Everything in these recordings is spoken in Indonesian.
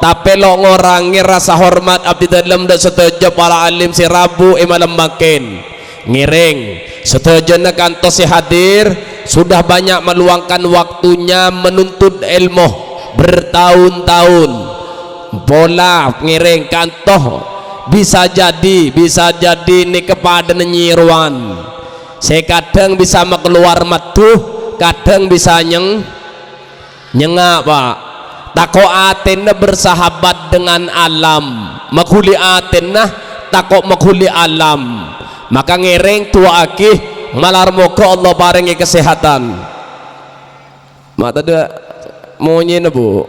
tapi lo ngorangi rasa hormat abdi dalam dak setuju para alim si Rabu malam makin ngiring setuju nak kantos si hadir sudah banyak meluangkan waktunya menuntut ilmu bertahun-tahun bola ngiring kantoh bisa jadi ini kepada nyirwan saya kadang bisa keluar matuh kadang bisa nyengak pak tako atenna bersahabat dengan alam makhuli atenna tako makhuli alam maka ngereng tua akih malar moga Allah paringi kesehatan mak tada maunya na bu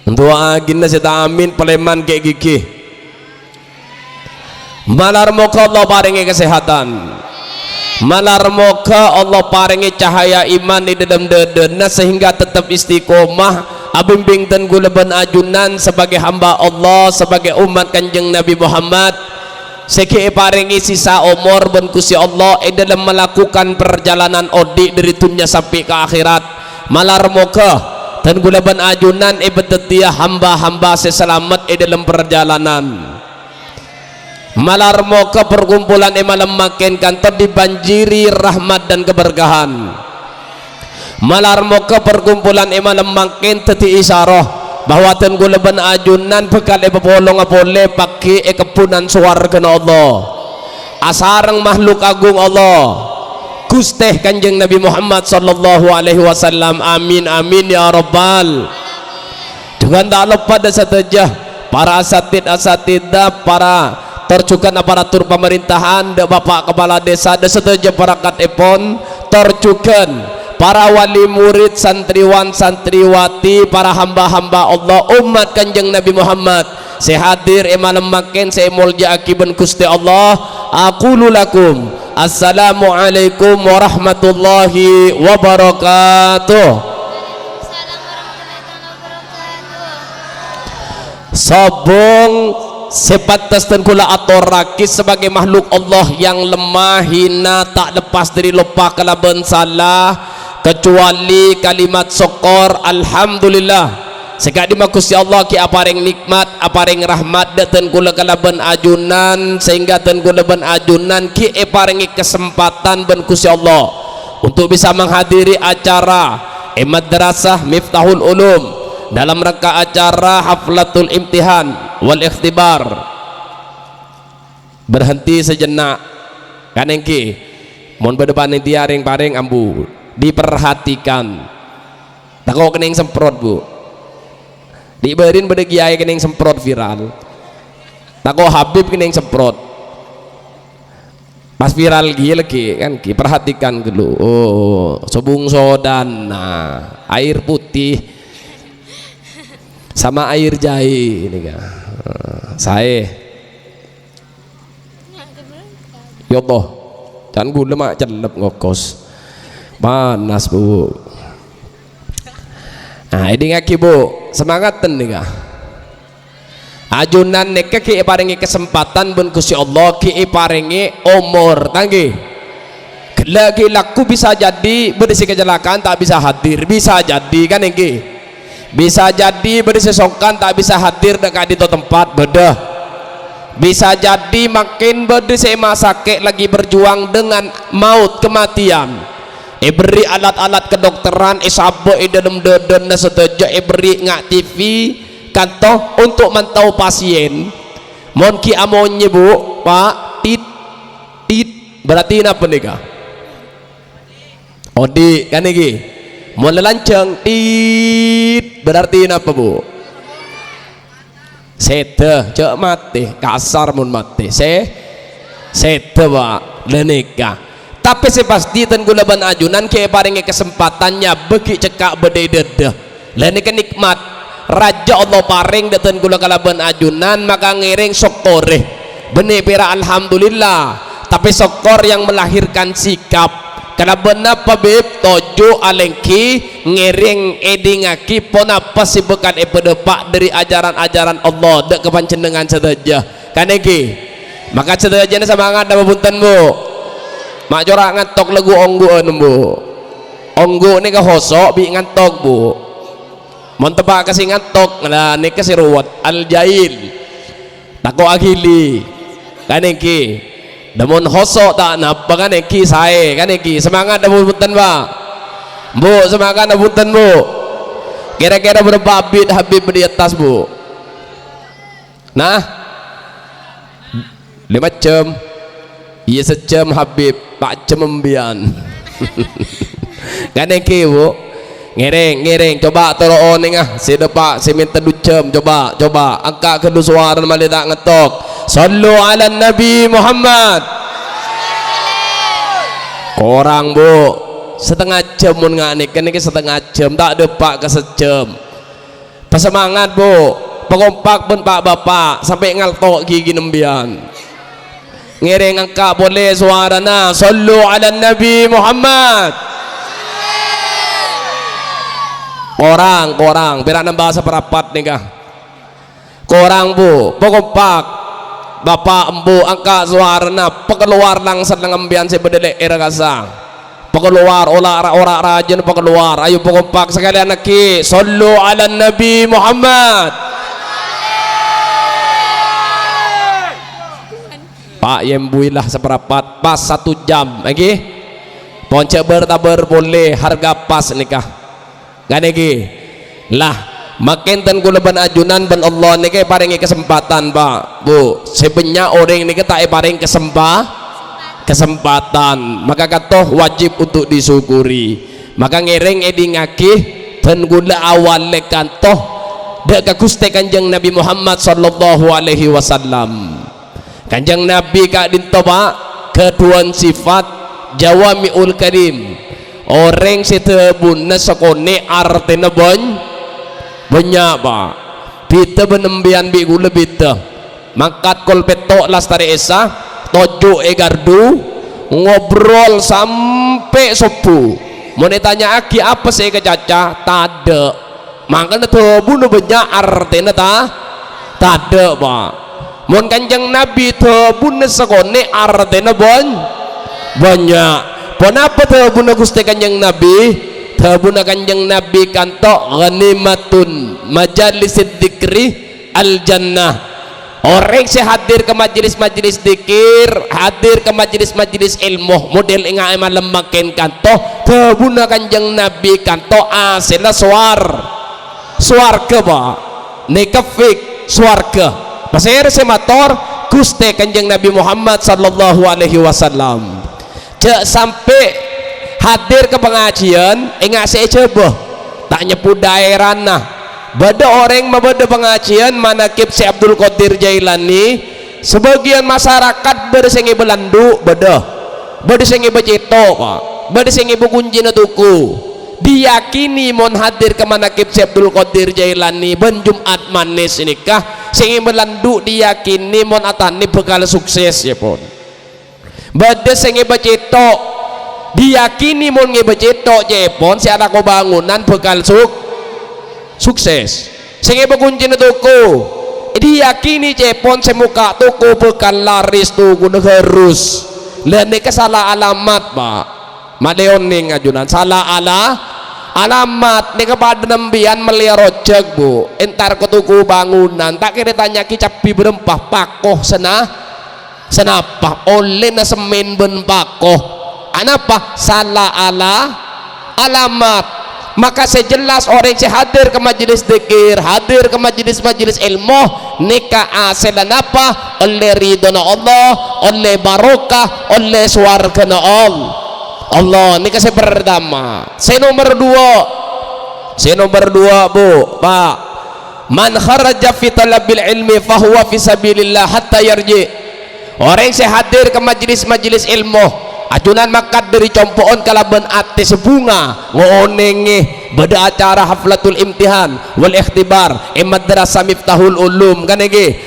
tua agin na sita amin paleman kayak gigi malar moga Allah paringi kesehatan malar moga Allah paringi cahaya iman di dalam dedena sehingga tetap istiqomah abimbing dan gulaban ajunan sebagai hamba Allah sebagai umat kanjeng Nabi Muhammad seki paringi sisa umur ben Gusti Allah dalam melakukan perjalanan odik dari dunia sampai ke akhirat malar moga dan gulaban ajunan betetia hamba-hamba seselamat dalam perjalanan malar moga perkumpulan malam makin kantor dibanjiri rahmat dan keberkahan malar moga perkumpulan malam makin teti isyarah bahwa ten gulaban ajunan bekal pepolong apole pakai kepunan suarga Allah asarang makhluk agung Allah Gusteh kanjeng Nabi Muhammad sallallahu alaihi wasallam amin amin ya rabbal dengan tak lupa dan setajah para asatidah para tercukan aparatur pemerintahan de bapak kepala desa de setuju para katepon tercukan para wali murid santriwan santriwati para hamba-hamba Allah umat kanjeng Nabi Muhammad saya hadir malam makin saya mulja akiban Gusti Allah aqulu lakum assalamualaikum warahmatullahi wabarakatuh sobong sepatas dan kula atau rakis sebagai makhluk Allah yang lemah hina tak lepas dari lupa kalaban salah kecuali kalimat syukur alhamdulillah sekali Gusti Allah ki aparing nikmat aparing rahmat dan kula kalaban ajunan sehingga dan kula ban ajunan ki paringi kesempatan ben Gusti Allah untuk bisa menghadiri acara madrasah Miftahul Ulum dalam rangka acara haflatul imtihan wal ikhtibar berhenti sejenak kan engki mohon berdepan nanti aring paring ambu diperhatikan takut kening semprot bu diberin pada kiai kening semprot viral takut Habib kening semprot pas viral gila lagi kan ki perhatikan dulu oh sobung sodana air putih sama air jahe ini kan saya ya Allah jangan gula mak celep ngokos panas bu nah ini ngaki bu semangat nih kah ajunan neka ki paringi kesempatan ben Gusti Allah ki paringi umur tanggi lagi laku bisa jadi berisi kecelakaan tak bisa hadir bisa jadi kan ini bisa jadi berisi sokan tak bisa hadir dekat di tempat bedah bisa jadi makin berisi masake lagi berjuang dengan maut kematian beri alat-alat kedokteran isabo dalam deden setuju beri ngak TV kantoh untuk mantau pasien mohon ki amonnya bu pak tit berarti apa nih kah odi kan ini mau lelanceng tit berarti apa bu sete cek mati kasar mun mati sete pak lenika tapi sepasti ten gulaban ajunan ke paringi kesempatannya beki cekak bededeh lene ke nikmat raja Allah paring dan gula kalaban ajunan maka ngiring syukure benih pira alhamdulillah tapi syukur yang melahirkan sikap kalaban apa beb tojo alengki ngiring edingaki pon apa si bekan epedepak dari ajaran-ajaran Allah dek kepancendengan saja kan eki maka saja semangat dan punten bu mak corak ngantok lagu onggo bu onggo ini ke hosok bi ngantok bu mon tebak kasih ngantok nah ni kasih ruwet al jail tako agili kan iki damun hosok tak napa kan iki sae kan iki semangat dah punten Pak Bu semangat dah punten Bu kira-kira berapa bit Habib di atas Bu nah 5 jam iya sejam Habib 4 jam membian kan iki Bu ngereng coba tolong ning si depak si minta 2 jam coba angkat kedua suara mali tak ngetok sallu ala nabi Muhammad orang Bu setengah jam mun nganik kan iki setengah jam tak depak ke sejam pesemangat Bu pengompak pun Pak Bapak sampai ngaltok gigi nembian ngereng angkat boleh suarana sallu ala nabi Muhammad korang biar anda bahasa perapat nih kah korang Bu pengompak Bapak Embu angkat suarana pekeluar langsung ngambian si bedelek era kasang pekeluar olah rajin pekeluar ayo pengompak sekalian lagi sallu ala nabi Muhammad Pak yembuilah seperapat pas 1 jam lagi ponce bertaber boleh harga pas nikah kan lagi lah makin ten kulaban ajunan ben Allah niki paringi kesempatan Pak Bu sebenarnya orang niki tak paring kesempatan maka katoh wajib untuk disyukuri maka ngereng edi ngakih ten gula awal lekantoh dek Gusti Kanjeng Nabi Muhammad sallallahu alaihi wasallam Kanjeng Nabi kak dinto Pak keduan sifat jawamiul karim orang setebuna sekone artena banyak Pak bita benembian bi gula bita mangkat kol petok lastari esa tojo egardu ngobrol sampai sopu mau ditanya aki apa saya kecaca tade makanya tebuna banyak artena tade Pak mun Kanjeng Nabi tebuna sekone artena banyak kenapa tebuna Gusti Kanjeng Nabi tebuna Kanjeng Nabi kanto ghanimatun majalisid dzikri al jannah orang saya hadir ke majelis-majelis dzikir hadir ke majelis-majelis ilmu model inga malam makin kanto tebuna Kanjeng Nabi kanto asila swarga Pak nekafik swarga pasir semator Gusti Kanjeng Nabi Muhammad sallallahu alaihi wasallam cek sampai hadir ke pengajian ingat saya coba tak nyepu daerah nah bada orang mabada pengajian manakib si Abdul Qadir Jailani sebagian masyarakat bersengi belandu bada sengi becito bada sengi bukunci na tuku diyakini mon hadir ke manakib si Abdul Qadir Jailani ben Jumat manis ini kah sengi belandu diyakini mon atani bekal sukses ya pun bada sengi becito diyakini mon ngebecito jepon si anak bangunan bekal sukses sengi bekunci na tuku diyakini jepon semuka tuku bekal laris tuku negerus lene salah alamat Pak Madeon ning ajunan salah alamat nih kepada nembian melirojek Bu entar ketuku bangunan tak kira tanya kicapi berempah pakoh senapa oleh na semen ben pakoh anapa salah alamat maka sejelas orang yang hadir ke majelis dzikir hadir ke majelis ilmu nikah aselan apa oleh ridhona Allah oleh barokah oleh swargana Allah ini kasih pertama saya nomor dua Bu Pak man kharaja fi talabil ilmi fahuwa fi sabilillah hatta yarji orang yang hadir ke majelis ilmu ajunan makat dari compoon kalaban ate sebunga ngonenge beda acara haflatul imtihan wal ikhtibar madrasah miftahul ulum kan lagi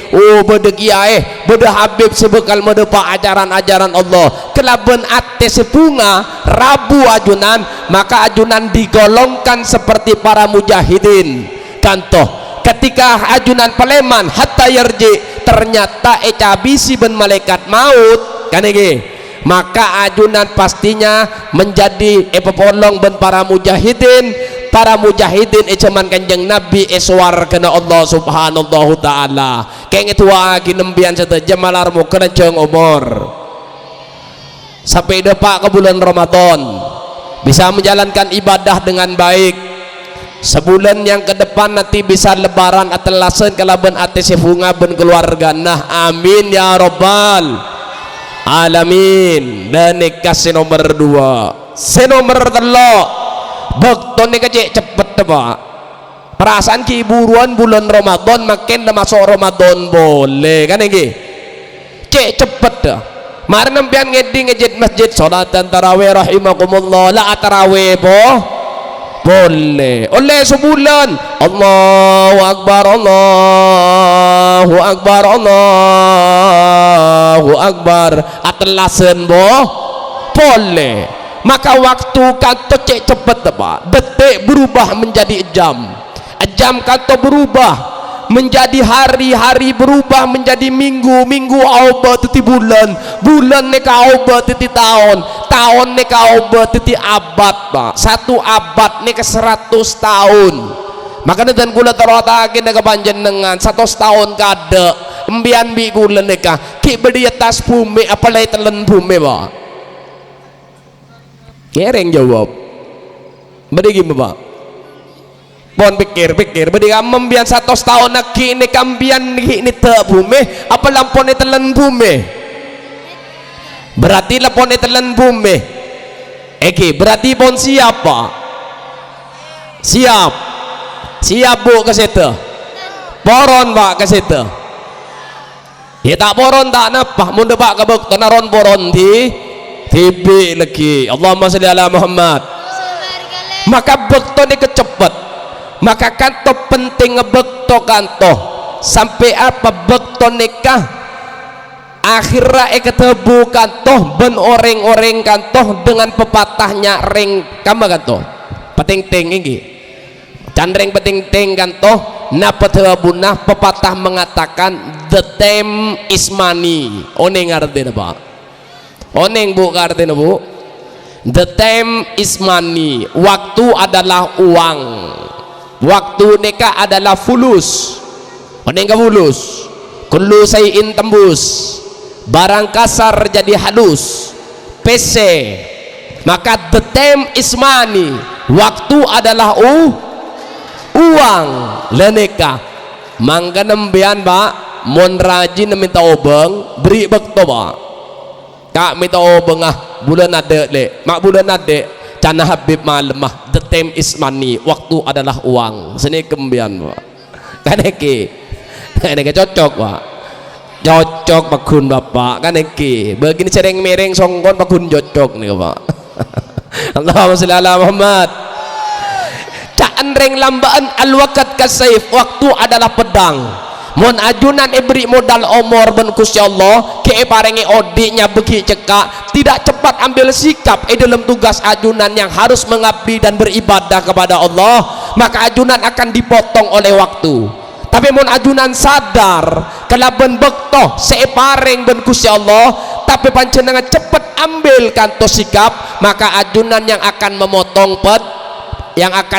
beda kiai beda habib sebekal medepa ajaran Allah kalaban ate sebunga rabu ajunan maka ajunan digolongkan seperti para mujahidin kantoh ketika ajunan peleman hatta yarji ternyata ecabisi ben malaikat maut kan lagi maka ajunan pastinya menjadi pepolong ben para mujahidin para mujahidin cuman kanjeng Nabi eswar kena Allah subhanahu ta'ala kaya ngetua ginembian saja malar mo kena jeng umur sampai depak ke bulan Ramadan bisa menjalankan ibadah dengan baik. Sebulan yang ke depan nanti bisa lebaran atau lasen kalaban atas bunga ben keluarga. Nah amin ya robbal alamin. Dan nikah nomor 2 nomor 3 bekton nikah cepet pak perasaan ki buruan bulan Ramadan makin masuk Ramadan boleh kan ini cepet dah. Mari nampian ngejid masjid salatan tarawih rahimakumullah la tarawih boleh oleh sebulan Allahu Akbar Allahu Akbar Allahu Akbar atelasen boleh. Maka waktu kanto cepet pak detik berubah menjadi jam kanto berubah menjadi hari berubah menjadi minggu obat titi bulan neka obat titi tahun neka obat titi abad pak 1 abad neka 100 tahun. Makanya dan gula terotake neka panjenengan 100 tahun kada embian bi gula neka ki bedi atas bumi apalagi telen bumi pak kereng jawab bedi gimana pak pon pikir bedi kambian 100 tahun lagi ini kambian ini te bumi apa lampon telan bumi berarti lampon telan bumi berarti pon siapa siap bu ke situ poron pak ke situ ya tak poron tak napa mun pak ke buk tenaron poron di TV lagi Allahumma sholli ala Muhammad. Maka bekto ni kecepet maka kanto penting ngebekto kanto sampai apa bekto nikah akhirnya ketebu kanto ben oreng kanto dengan pepatahnya reng kama kanto peting-ting ini dan reng peting-ting kanto na petebunah pepatah mengatakan the time is money oneng artinya pak oneng bu artinya bu the time is money waktu adalah uang. Waktu nikah adalah fulus oneng fulus kullu sayin tembus barang kasar jadi halus PC. Maka the time is money waktu adalah uang lenika mangga nembian pak mon rajin minta obeng beri bekto pak kak minta obeng bulan ada le mak bulan ada cana Habib malemah the time is money waktu adalah uang sini kembian pak kan iki cocok pak cocok pakun bapak kan iki begini sering miring songkon pakun cocok nih pak Allahumma sholli ala Muhammad. Caan reng lambaan al wakat kasaif waktu adalah pedang mon ajunan beri modal omor ben Gusti Allah ke parengi odiknya begi cekak tidak cepat ambil sikap dalam tugas ajunan yang harus mengabdi dan beribadah kepada Allah maka ajunan akan dipotong oleh waktu. Tapi mon ajunan sadar kelaban bektoh separeng ben Gusti Allah tapi panjenengan cepat ambil kanto sikap maka ajunan yang akan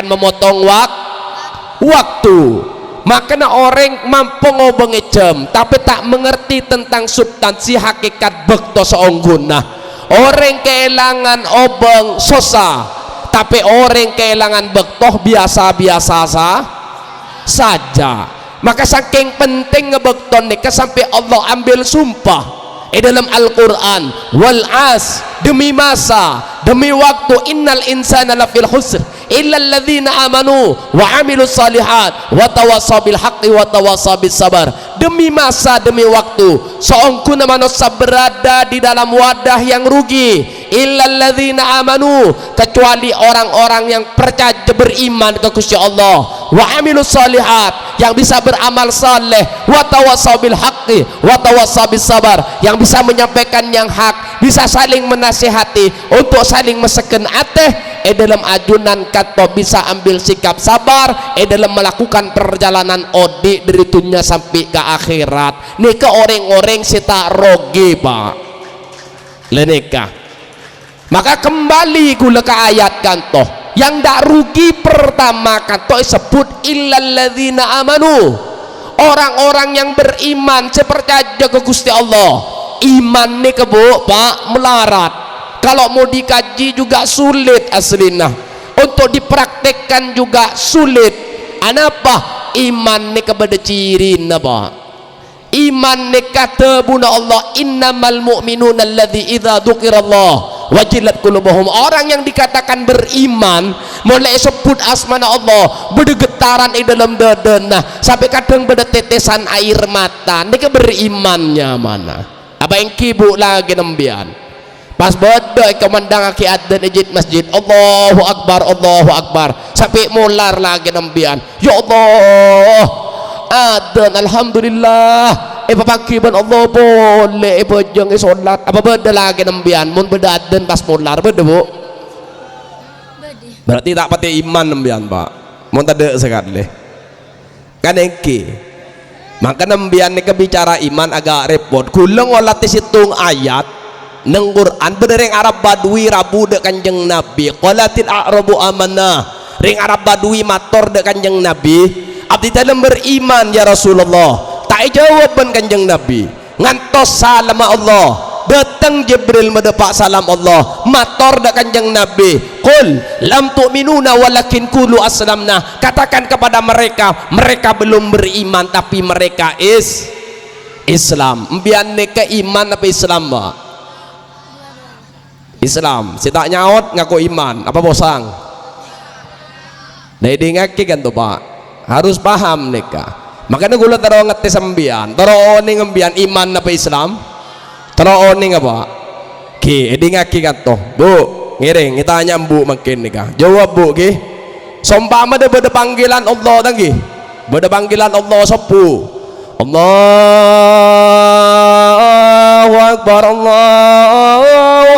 memotong waktu. Makanya orang mampu ngobeng jam tapi tak mengerti tentang substansi hakikat bekto seongguna. Orang kehilangan obeng sosa tapi orang kehilangan bekto biasa-biasa saja. Maka saking penting ngebekto nikah sampai Allah ambil sumpah dalam Al-Quran wal as demi masa demi waktu innal insana lafil khusr illa alladzina amanu wa amilus salihat wa tawassaw bil haqqi wa tawassaw bis sabar. Demi masa demi waktu seongkuna manusia berada di dalam wadah yang rugi illa alladzina amanu kecuali orang-orang yang percaya beriman ke Gusti Allah wa amilus salihat yang bisa beramal saleh wa tawassaw bil haqqi wa tawassaw bis sabar yang bisa menyampaikan yang hak bisa saling menasihati untuk saling meseken ateh dalam ajunan kato bisa ambil sikap sabar dalam melakukan perjalanan odik dari dunia sampai ke akhirat. Nika orang-orang sita rogi pak lenika. Maka kembali gula ke ayat kanto yang tak rugi pertama kata sebut illalladzina amanu, orang-orang yang beriman sepercaya ke Gusti Allah. Iman nih kebo pak melarat, kalau mau dikaji juga sulit aslinya, untuk dipraktekkan juga sulit. Anapa iman nih kepada ciri napa? Iman nih kata buna Allah, innamal mu'minuna alladzi idza dzukirallah wajilat qulubuhum. Orang yang dikatakan beriman mulai sebut asmana Allah berdegetaran di dalam dadana sampai kadang bertetesan air mata. Nika berimannya mana? Apa yang kibuk lagi nembian? Pas bodoh komandang aki adzan ejit masjid, Allahu Akbar sampai mular lagi nembian. Ya Allah, adzan alhamdulillah papakiban Allah boleh bejeng solat apa beda lagi nembian mun beda adzan pas mular beda bu berarti tak pati iman nembian pak mun tade sekali kan engke. Maka nembian ni kebicara iman agak repot kulang olah situng ayat neng Quran bener yang Arab Badui rabu dek kanjeng Nabi qalatil a'rabu amanah, ring Arab Badui mator dek kanjeng Nabi abdi dalam beriman ya Rasulullah. Tak jawaban kanjeng Nabi ngantos salam Allah, datang Jibril mendepak salam Allah, mator dak kanjeng Nabi, qul lam tu'minuna walakin qulu aslamna, katakan kepada mereka, mereka belum beriman tapi mereka Islam. Mbian ke iman apa Islam pak? Islam. Si tak nyaut ngaku iman apa bosang? Dari ngaki kan tuh pak, harus paham neka. Makanya gula taro ngete sembian, taro oni ngembian iman apa Islam, taro oni apa? Ki, edi ngaki kan toh, bu, ngiring, kita nyambu makin nika, jawab bu, ki, sompama ada beda panggilan Allah lagi, beda panggilan Allah sepu, Allahu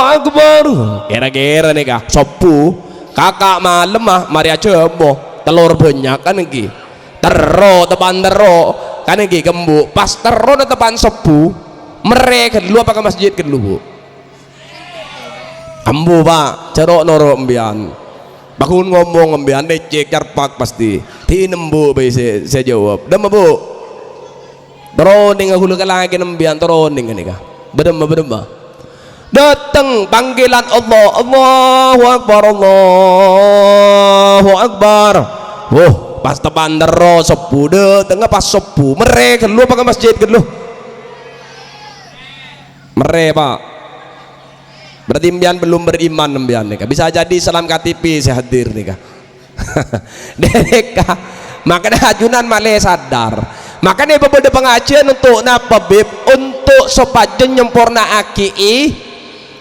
Akbar, kira-kira nika, sepu, kakak malam mah, mari aja boh, telur banyak kan nih. Tero tepan tero kan iki gembu pas tero tepan sepu mereka dulu apa ke masjid ke dulu ambu pak cerok noro embian bakun ngomong embian cek carpak pasti di nembu saya jawab dem bu teroning aku lagi embian teroning ini kah bedem datang panggilan Allah, Allahu Akbar pas tepan dero sepu de tengah pas sepu mereka lu pakai masjid ke lu mereka berarti mbian belum beriman mbian nih bisa jadi salam KTP saya hadir nih kah mereka makanya ajunan malah sadar makanya beberapa pengajian untuk napa beb untuk sopajen nyempurna aki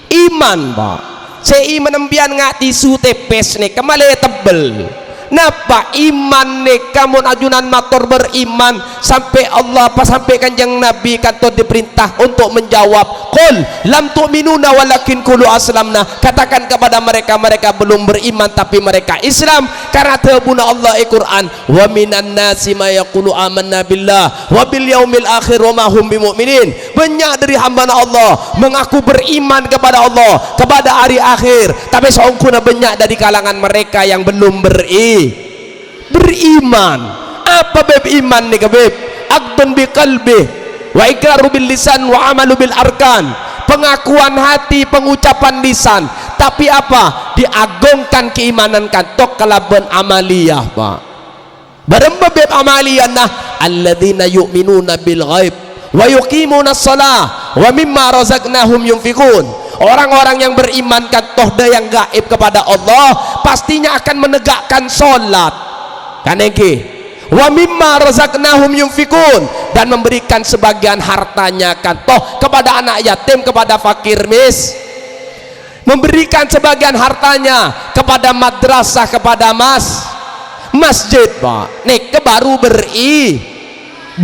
iman pak seiman mbian nggak tisu tepes nih kemale tebel. Napa iman nih kamu ajunan motor beriman sampai Allah pas sampai kanjeng Nabi kantor diperintah untuk menjawab qul lam tu'minuna walakin qulu aslamna, katakan kepada mereka mereka belum beriman tapi mereka Islam karena terbuna Allah Al-Quran wa minan nasi ma yaqulu amanna billah wa bil yaumil akhir wa ma hum bimu'minin. Banyak dari hamba Allah mengaku beriman kepada Allah kepada hari akhir tapi seongkuna banyak dari kalangan mereka yang belum beriman. Apa beb iman nih beb? Aqdun bi qalbi wa iqraru bil lisan wa amalu bil arkan, pengakuan hati pengucapan lisan tapi apa diagungkan keimanan kantok kalaban amaliyah pak bareng beb amaliyah nah alladzina yu'minuna bil ghaib wa yuqimuna shalah wa mimma razaqnahum yunfikun. Orang-orang yang beriman kantoh yang gaib kepada Allah pastinya akan menegakkan sholat kan iki wa mimma razaqnahum yunfikun dan memberikan sebagian hartanya kantoh kepada anak yatim kepada fakir memberikan sebagian hartanya kepada madrasah kepada masjid pak nek baru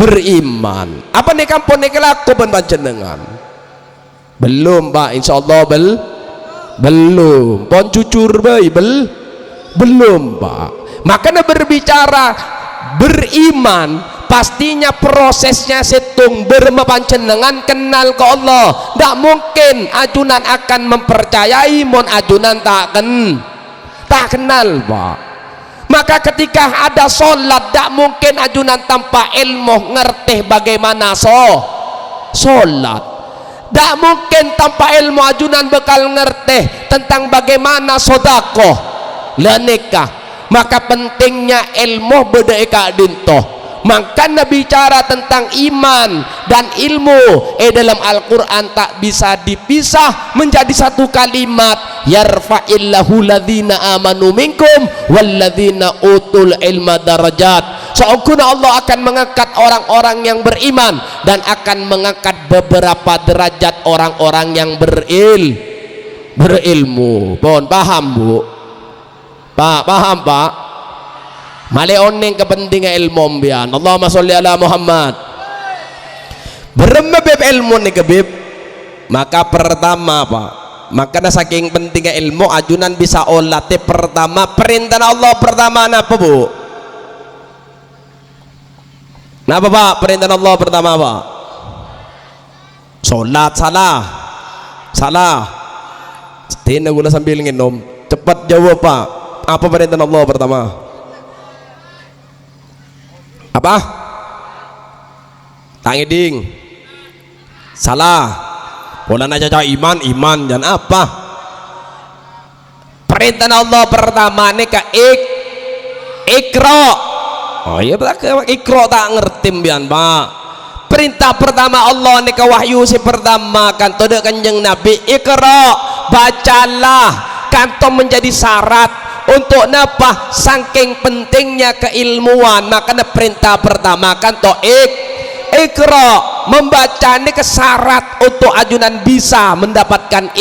beriman apa nek kampung nek laku panjenengan belum pak insyaallah belum pon cucur bayi belum pak. Makanya berbicara beriman pastinya prosesnya setung bermepancenengan kenal ke Allah. Tak mungkin ajunan akan mempercayai mon ajunan tak tak kenal Pak. Maka ketika ada solat, tak mungkin ajunan tanpa ilmu ngerti bagaimana solat. Tak mungkin tanpa ilmu ajunan bakal ngerti tentang bagaimana sodakoh dan nikah. Maka pentingnya ilmu beda dintoh. Maka Nabi bicara tentang iman dan ilmu dalam Al-Quran tak bisa dipisah menjadi satu kalimat, yarfa'illahu ladhina amanu minkum walladhina utul ilma darajat. Seolah Allah akan mengangkat orang-orang yang beriman dan akan mengangkat beberapa derajat orang-orang yang berilmu. Mohon paham Bu? Paham Pak? Male oning kepentingan ilmu mbian. Allahumma sholli ala Muhammad. Berembeb ilmu nih kebib. Maka pertama Pak, maka saking pentingnya ilmu ajunan bisa olate pertama perintah Allah pertama napa Bu? Napa Pak? Perintah Allah pertama Pak? Salat salah. Tina gula sambil nginom. Cepat jawab Pak. Apa perintah Allah pertama? Apa? Tangiding salah. Pola aja iman dan apa? Perintah Allah pertama nih ka ikra. Oh iya betul ikra tak ngerti mbian Pak. Perintah pertama Allah nih ka wahyu si pertama kan tode kanjeng Nabi ikra, bacalah kanto menjadi syarat untuk napa saking pentingnya keilmuan. Maka perintah pertama kan to ikra, membaca ini kesyarat untuk ajunan bisa mendapatkan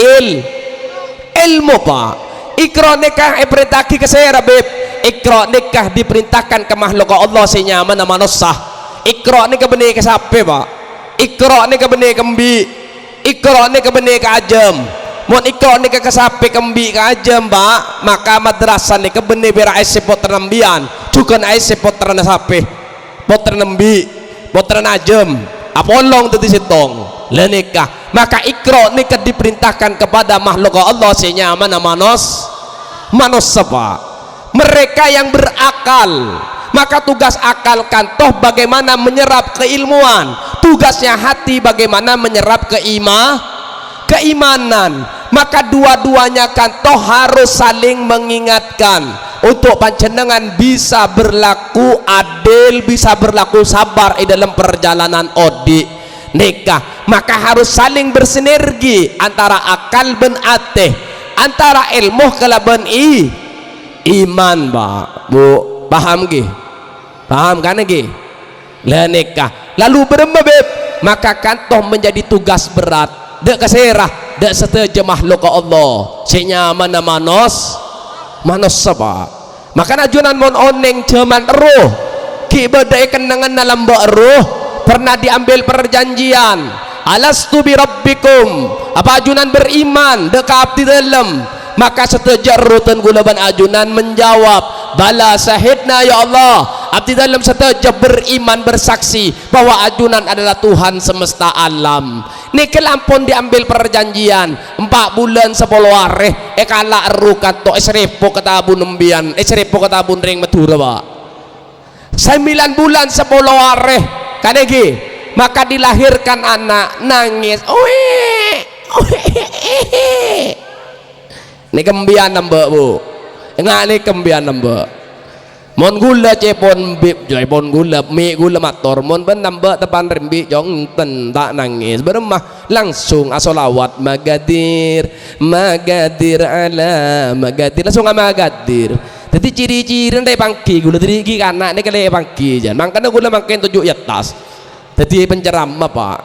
ilmu Pak. Ikra nikah perintah ki kesera beb. Ikra nikah diperintahkan ke makhluk Allah senyaman manusia. Ikra nikah benih ke sape Pak. Ikra nikah benih kembi. Ikra nikah benih ke ajem. Mohon ikro ni ke sapi kembi ke ajem Pak. Maka madrasah ni ke benih bera aise potra nembian juga aise potra na sapi potra nembi potra ajem apolong tu sitong lenikah. Maka ikro ni ke diperintahkan kepada makhluk Allah senyaman manusia Pak, mereka yang berakal. Maka tugas akal kan toh bagaimana menyerap keilmuan, tugasnya hati bagaimana menyerap keimanan. Maka dua-duanya kan toh harus saling mengingatkan untuk panjenengan bisa berlaku adil, bisa berlaku sabar di dalam perjalanan odi nikah. Maka harus saling bersinergi antara akal ben ateh, antara ilmu kalaban iman Pak Bu. Paham ge? Paham kan ge? Lah nikah lalu berembeb maka kan toh menjadi tugas berat. Dek keserah, dek setuju makhluk Allah senyaman manusia Pak. Maka ajunan mon oneng jaman roh ki bedai kenangan dalam roh pernah diambil perjanjian alastu bi rabbikum, apa ajunan beriman dek abdi dalam. Maka setuju rutan gulaban ajunan menjawab bala syahidna ya Allah, abdi dalam setuju beriman bersaksi bahwa ajunan adalah Tuhan semesta alam. Ni kelampun diambil perjanjian 4 bulan 10 hari kala rukat to esrepo kata abun nembian esrepo kata abun ring Madura Pak 9 bulan 10 hari kanegi. Maka dilahirkan anak nangis ni kembian nambah Bu enggak ni kembian nambah mon gula cepon bib joy pon gula mi gula mator mon ben nambah tepan rembi jong ten tak nangis beremah langsung asolawat magadir ala magadir langsung magadir. Jadi ciri-ciri ndai pangki gula diri ki anak ni kale pangki jan mangkana gula makin tujuh ya tas. Jadi penceramah Pak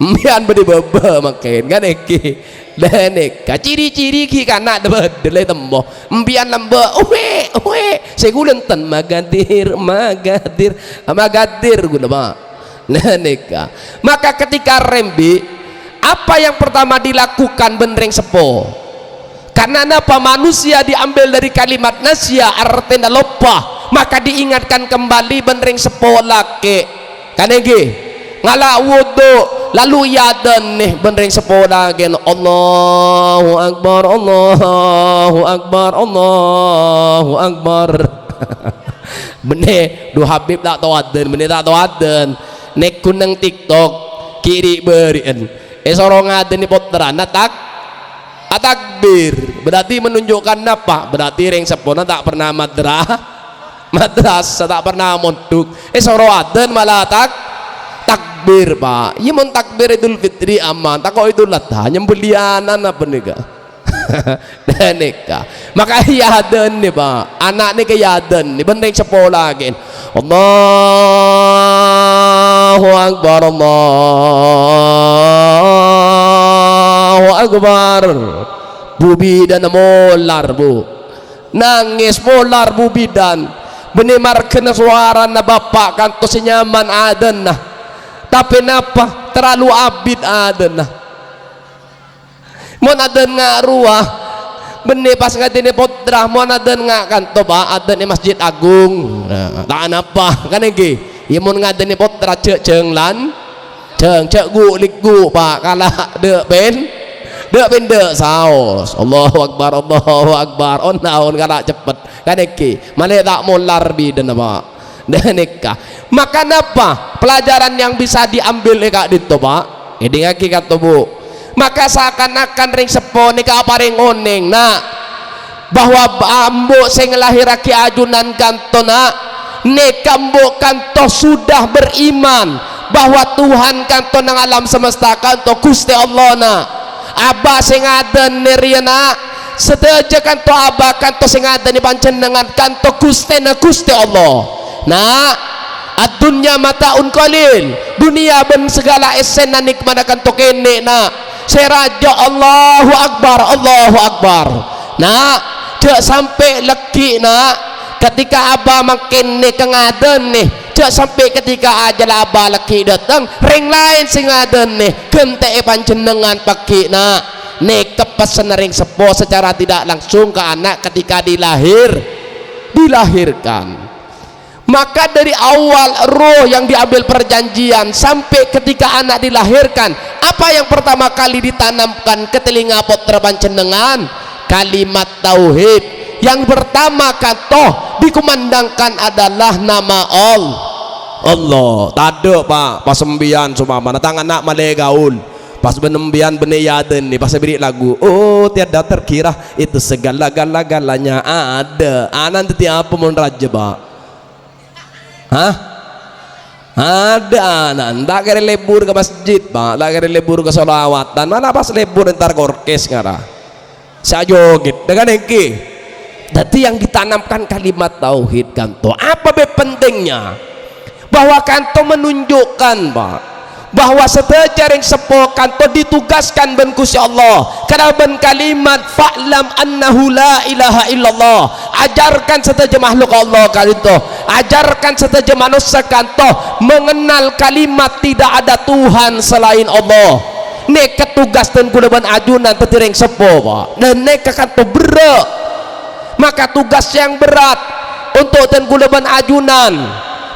mian bede baba makin kan eki lenek ciri-ciri ki kana dele tembo mbian lamba segulen tan magadir gula Pak lenek. Maka ketika rembi apa yang pertama dilakukan benreng sepo karena apa manusia diambil dari kalimat nasya artinya lupa, maka diingatkan kembali benreng sepo laki kan eki ngala wudu lalu yadan nih benring sepola gen Allahu akbar Allahu akbar Allahu akbar benih du Habib tak tahu adan benih tak tahu adan nek kunang TikTok kiri berian sorong adan ni potran takbir berarti menunjukkan apa berarti ring sepona tak pernah madrasah tak pernah mondok sorong adan malah takbir pak ya mun takbir Idul Fitri aman tak kok Idul Adha nyembelianan apa nih kak maka yadan nih pak anak nih ke yadan nih benteng sepolah lagi Allahu akbar Allahu akbar bu bidan molar bu nangis molar bu bidan benimar kena suara na bapak kan to senyaman adan nah tapi napa terlalu abid adan nah mon adan nga ruah benih pas ngadini potrah mon adan nga kanto ba adan di Masjid Agung tak napa kan lagi ya mon ngadini potrah cek cenglan cek gu lik gu pak kalah dek ben dek saos Allahu akbar on naon kalah cepet kan lagi mana tak molar bidan apa dan nikah maka napa pelajaran yang bisa diambil kak dito pak ini lagi kata bu maka seakan-akan ring sepo nikah apa ring oneng nak bahwa ambo sing lahiraki ajunan kanto nak nikah ambo kanto sudah beriman bahwa Tuhan kanto nang alam semesta kanto Gusti Allah nak abah sing ada neriana seteja kanto abah kanto sing ada ni panjenengan kanto Gusti Allah nah ad-dunya mataun qalil dunia ben segala esen nikmat akan to kene nak seraja Allahu akbar nah cek sampai leki nak ketika abah makin nih kengaden nih cek sampai ketika aja abah leki datang ring lain sing ngaden nih gente panjenengan pagi nak nih kepesan ring sepo secara tidak langsung ke anak ketika dilahirkan maka dari awal roh yang diambil perjanjian sampai ketika anak dilahirkan apa yang pertama kali ditanamkan ke telinga putra panjenengan kalimat tauhid yang pertama katoh dikumandangkan adalah nama Allah tade pak pas sembian cuma mana tangan anak malai gaul pas benembian beneyaden nih pas beri lagu oh tiada terkira itu segala-galanya ada anan tiap apa mon raja pak ada anak tak kira lebur ke masjid pak tak kira lebur ke solawatan mana pas lebur ntar korkes ngara saya joget dengan engke jadi yang ditanamkan kalimat tauhid kanto apa pentingnya bahwa kanto menunjukkan pak bahwa setiap ring sepo kanto ditugaskan ben Gusti Allah karena ben kalimat fa'lam annahu la ilaha illallah ajarkan setiap makhluk Allah kanto ajarkan setiap manusia kanto mengenal kalimat tidak ada Tuhan selain Allah nek ketugas dan kudaban ajunan petiring sepo pak dan nek kanto berat maka tugas yang berat untuk dan kudaban ajunan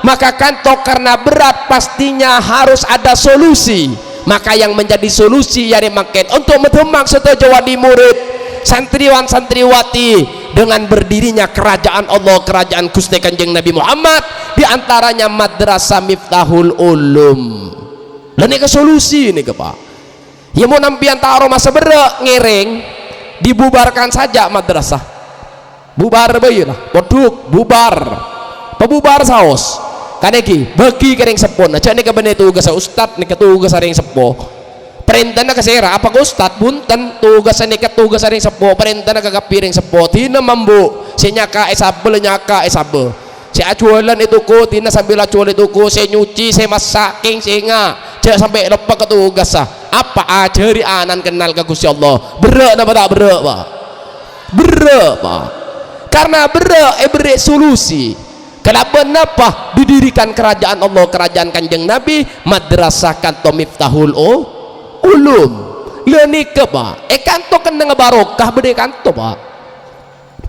maka kanto karena berat pastinya harus ada solusi maka yang menjadi solusi yang dimakan untuk mengemang setiap wali murid santriwan santriwati dengan berdirinya kerajaan Allah kerajaan Gusti Kanjeng Nabi Muhammad diantaranya madrasah Miftahul Ulum dan ini ke solusi ini ke pak ya mau nampian taruh masa berak ngereng dibubarkan saja madrasah bubar bayi lah poduk bubar pebubar saos kaneki bagi kering sepon aja nih kebenar tugas ustad nih ketugas ring sepo perintah na kasera apa ke ustad bunten tugas nih ketugas ring sepo perintah na kagapiring sepo tina mambu si nyaka esabel si acualan itu ko tina sambil acual itu ko si nyuci si masaking si nga cek sampai lepas ketugas apa ajari anan kenal ke Gusti Allah berak apa tak berak pak berak pak karena berak beri solusi. Kenapa didirikan kerajaan Allah kerajaan Kanjeng Nabi madrasah kanto Miftahul Ulum lenika pak kanto kena barokah bede kanto pak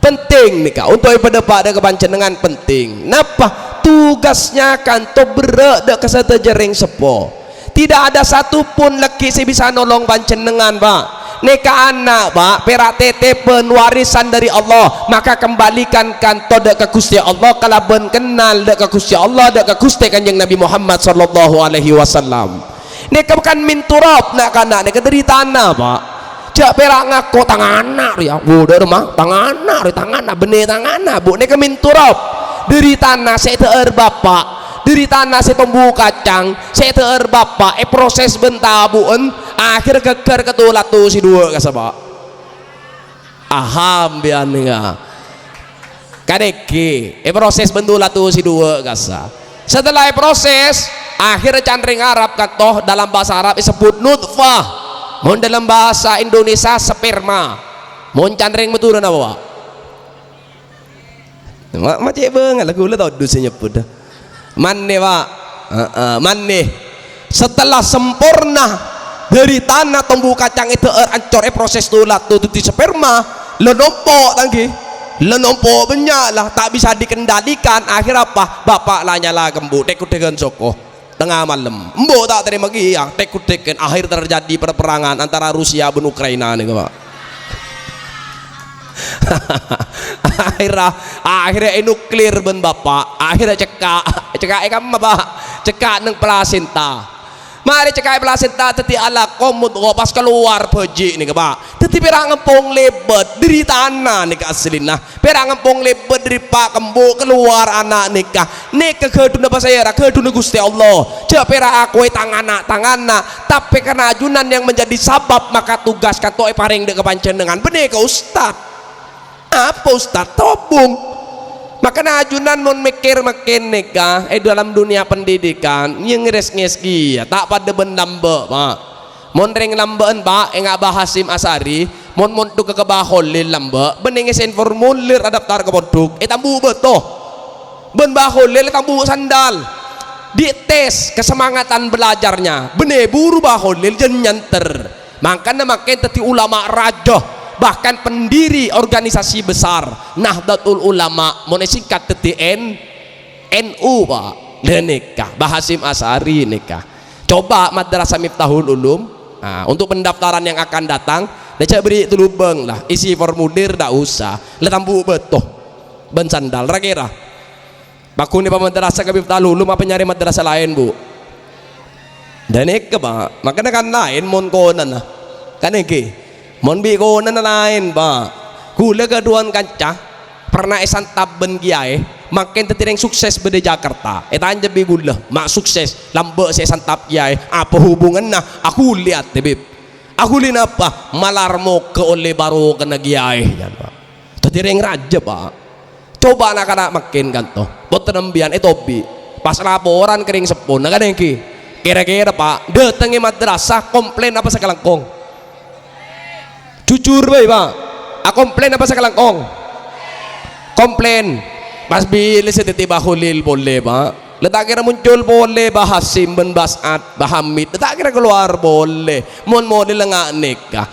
penting nih kak untuk pada pada kepancenengan penting napa tugasnya kanto berak dek kesata jering sepo tidak ada satupun laki saya bisa nolong panjenengan Pak. Neka anak Pak perak tete penwarisan dari Allah, maka kembalikan kanto dek ke Gusti Allah. Kalau ben kenal dek ke Gusti Allah, dek ke Gusti Kanjeng Nabi Muhammad sallallahu alaihi wasallam. Neka bukan min turab nak kana neka dari tanah Pak. Jak perak ngaku tangan ya udah rumah tangan benih tangan bu neka min turab dari tanah saya teer bapak. Dari tanah saya pembu kacang saya teer bapak proses bentabuen akhir keker ketulat tuh si dua kasaba aham bian nga kadeki proses bentulat tuh si dua kasa setelah proses akhir candring Arab katoh dalam bahasa Arab disebut nutfah, mon dalam bahasa Indonesia sperma, mon candring betul na bawa macam banget lagu lah tau dusnya pun manne Pak manne setelah sempurna dari tanah tumbuh kacang itu ancor proses tulat tuh di sperma lenompok lagi lenompok banyak lah tak bisa dikendalikan akhir apa bapak lah nyala gembu tekut-tekun soko tengah malam embo tak terima giang tekut-tekun akhir terjadi perperangan antara Rusia dan Ukraina nih Pak. akhirnya nuklir ben bapak akhirnya cekak ikan apa cekak neng plasenta mari cekak plasenta teti ala komut pas keluar peji nih pak teti perang ngepong lebet dari tanah nih aslina perang ngepong lebet dari pak kembu keluar anak nikah keduna pasayara keduna Gusti Allah cek perang aku tangan tapi karena ajunan yang menjadi sabab maka tugas katoi paring dek kepancenengan bener ke ustad apa Ustaz tobung makanya ajunan mon mikir makin nikah dalam dunia pendidikan yang ngeres-ngeski ya tak pada bendambe Pak mon ring lambean Pak enggak bahasim asari mon tuh ke baholil lambe bening ngesen formulir adaptar ke produk tambu beto ben baholil tambu sandal dites kesemangatan belajarnya bener buru baholil jen nyanter makanya makin teti ulama raja bahkan pendiri organisasi besar Nahdlatul Ulama mau singkat TTN NU Pak nikah Bahasim Asari nikah coba Madrasah Miftahul Ulum untuk pendaftaran yang akan datang dia beri dulu bang lah isi formulir tak usah letambu betul ben sandal rakira baku nih Madrasah Miftahul Ulum apa nyari madrasah lain Bu dan nikah Pak makanya kan lain mon konan kan nikah mon biko na lain ba gula gaduan kancah pernah esantap ben giai makin tetireng sukses bede Jakarta etan jabi gula mak sukses lambe saya santap giai apa hubungan nah aku lihat tebib aku lihat apa malarmo ke oleh baru kena giai tetireng raja Pak coba anak-anak makin kanto buat tenembian tobi pas laporan kering sepon nah kan yang kira-kira Pak datangi madrasah komplain apa sekalangkong jujur baik Pak komplain apa sekalangkong komplain pas bila setiti bahulil boleh Pak letak kira muncul boleh Bahasim ben Basat Bahamid letak kira keluar boleh mon model ngak nikah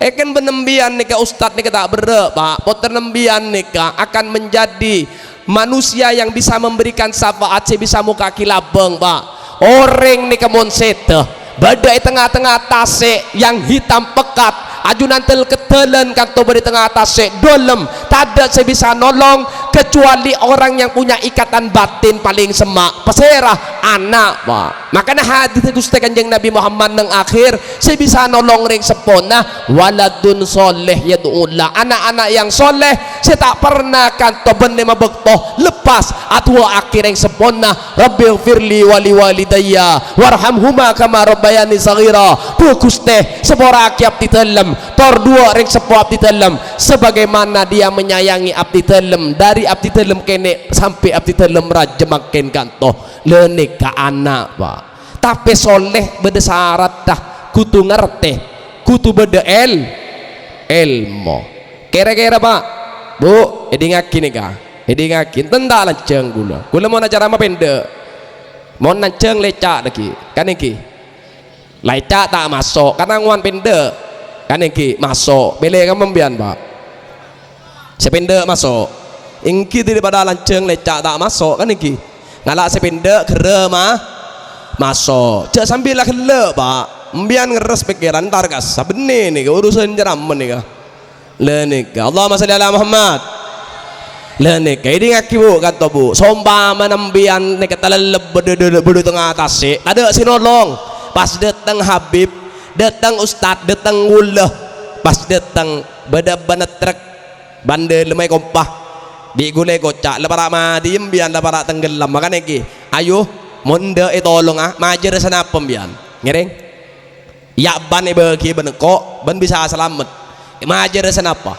kan penembian nikah ustad nikah tak bere Pak penembian nikah akan menjadi manusia yang bisa memberikan syafaat sebisa muka kilabeng Pak orang nikah monsete badai tengah-tengah tase yang hitam pekat ajunan tel ketelen kanto beri tengah atas dolem tak ada sebisa nolong kecuali orang yang punya ikatan batin paling semak peserah anak Pak makanya hadis Gusti Kanjeng Nabi Muhammad nang akhir sebisa nolong ring sepona waladun soleh yad'ullah anak-anak yang soleh saya tak pernah kanto bende mabektoh lepas atau akhir yang sepona rabbighfirli wali walidayya warhamhuma kama rabbayani saghira bu Gusti sepora kiap di dalam tor dua ring sepo abdi dalam sebagaimana dia menyayangi abdi dalam dari abdi dalam kene sampai abdi dalam raja makin kanto lenik ke anak Pak tapi soleh beda syarat dah kutu ngerti kutu beda ilmu kira-kira Pak Bu ini ngakin nih kah ini ngakin tenda lanceng gula mau nacara apa pendek mau nanceng lecak lagi kan ini lecak tak masuk karena nguan pendek kan ini masuk beli kamu membian Pak sependek masuk ingki daripada lanceng lecak tak masuk kan ini ngalak sependek kere mah masuk cek sambil lah kelak pak mbian ngeres pikiran ntar kas sabene nih urusan jeramen nih kah le nih Allahumma sholli ala Muhammad le nih ini ngaki bu kata bu sompama nambian nih kata leleb bedu tengah atas sih ada sinolong pas datang Habib datang Ustad datang gula pas datang beda truk bandel lemai kompah di gulai kocak leparak mati mbian leparak tenggelam makanya ki ayo monde tolong majer sana pembian ngereng ya ban bagi beneko ban bisa selamat majer sana apa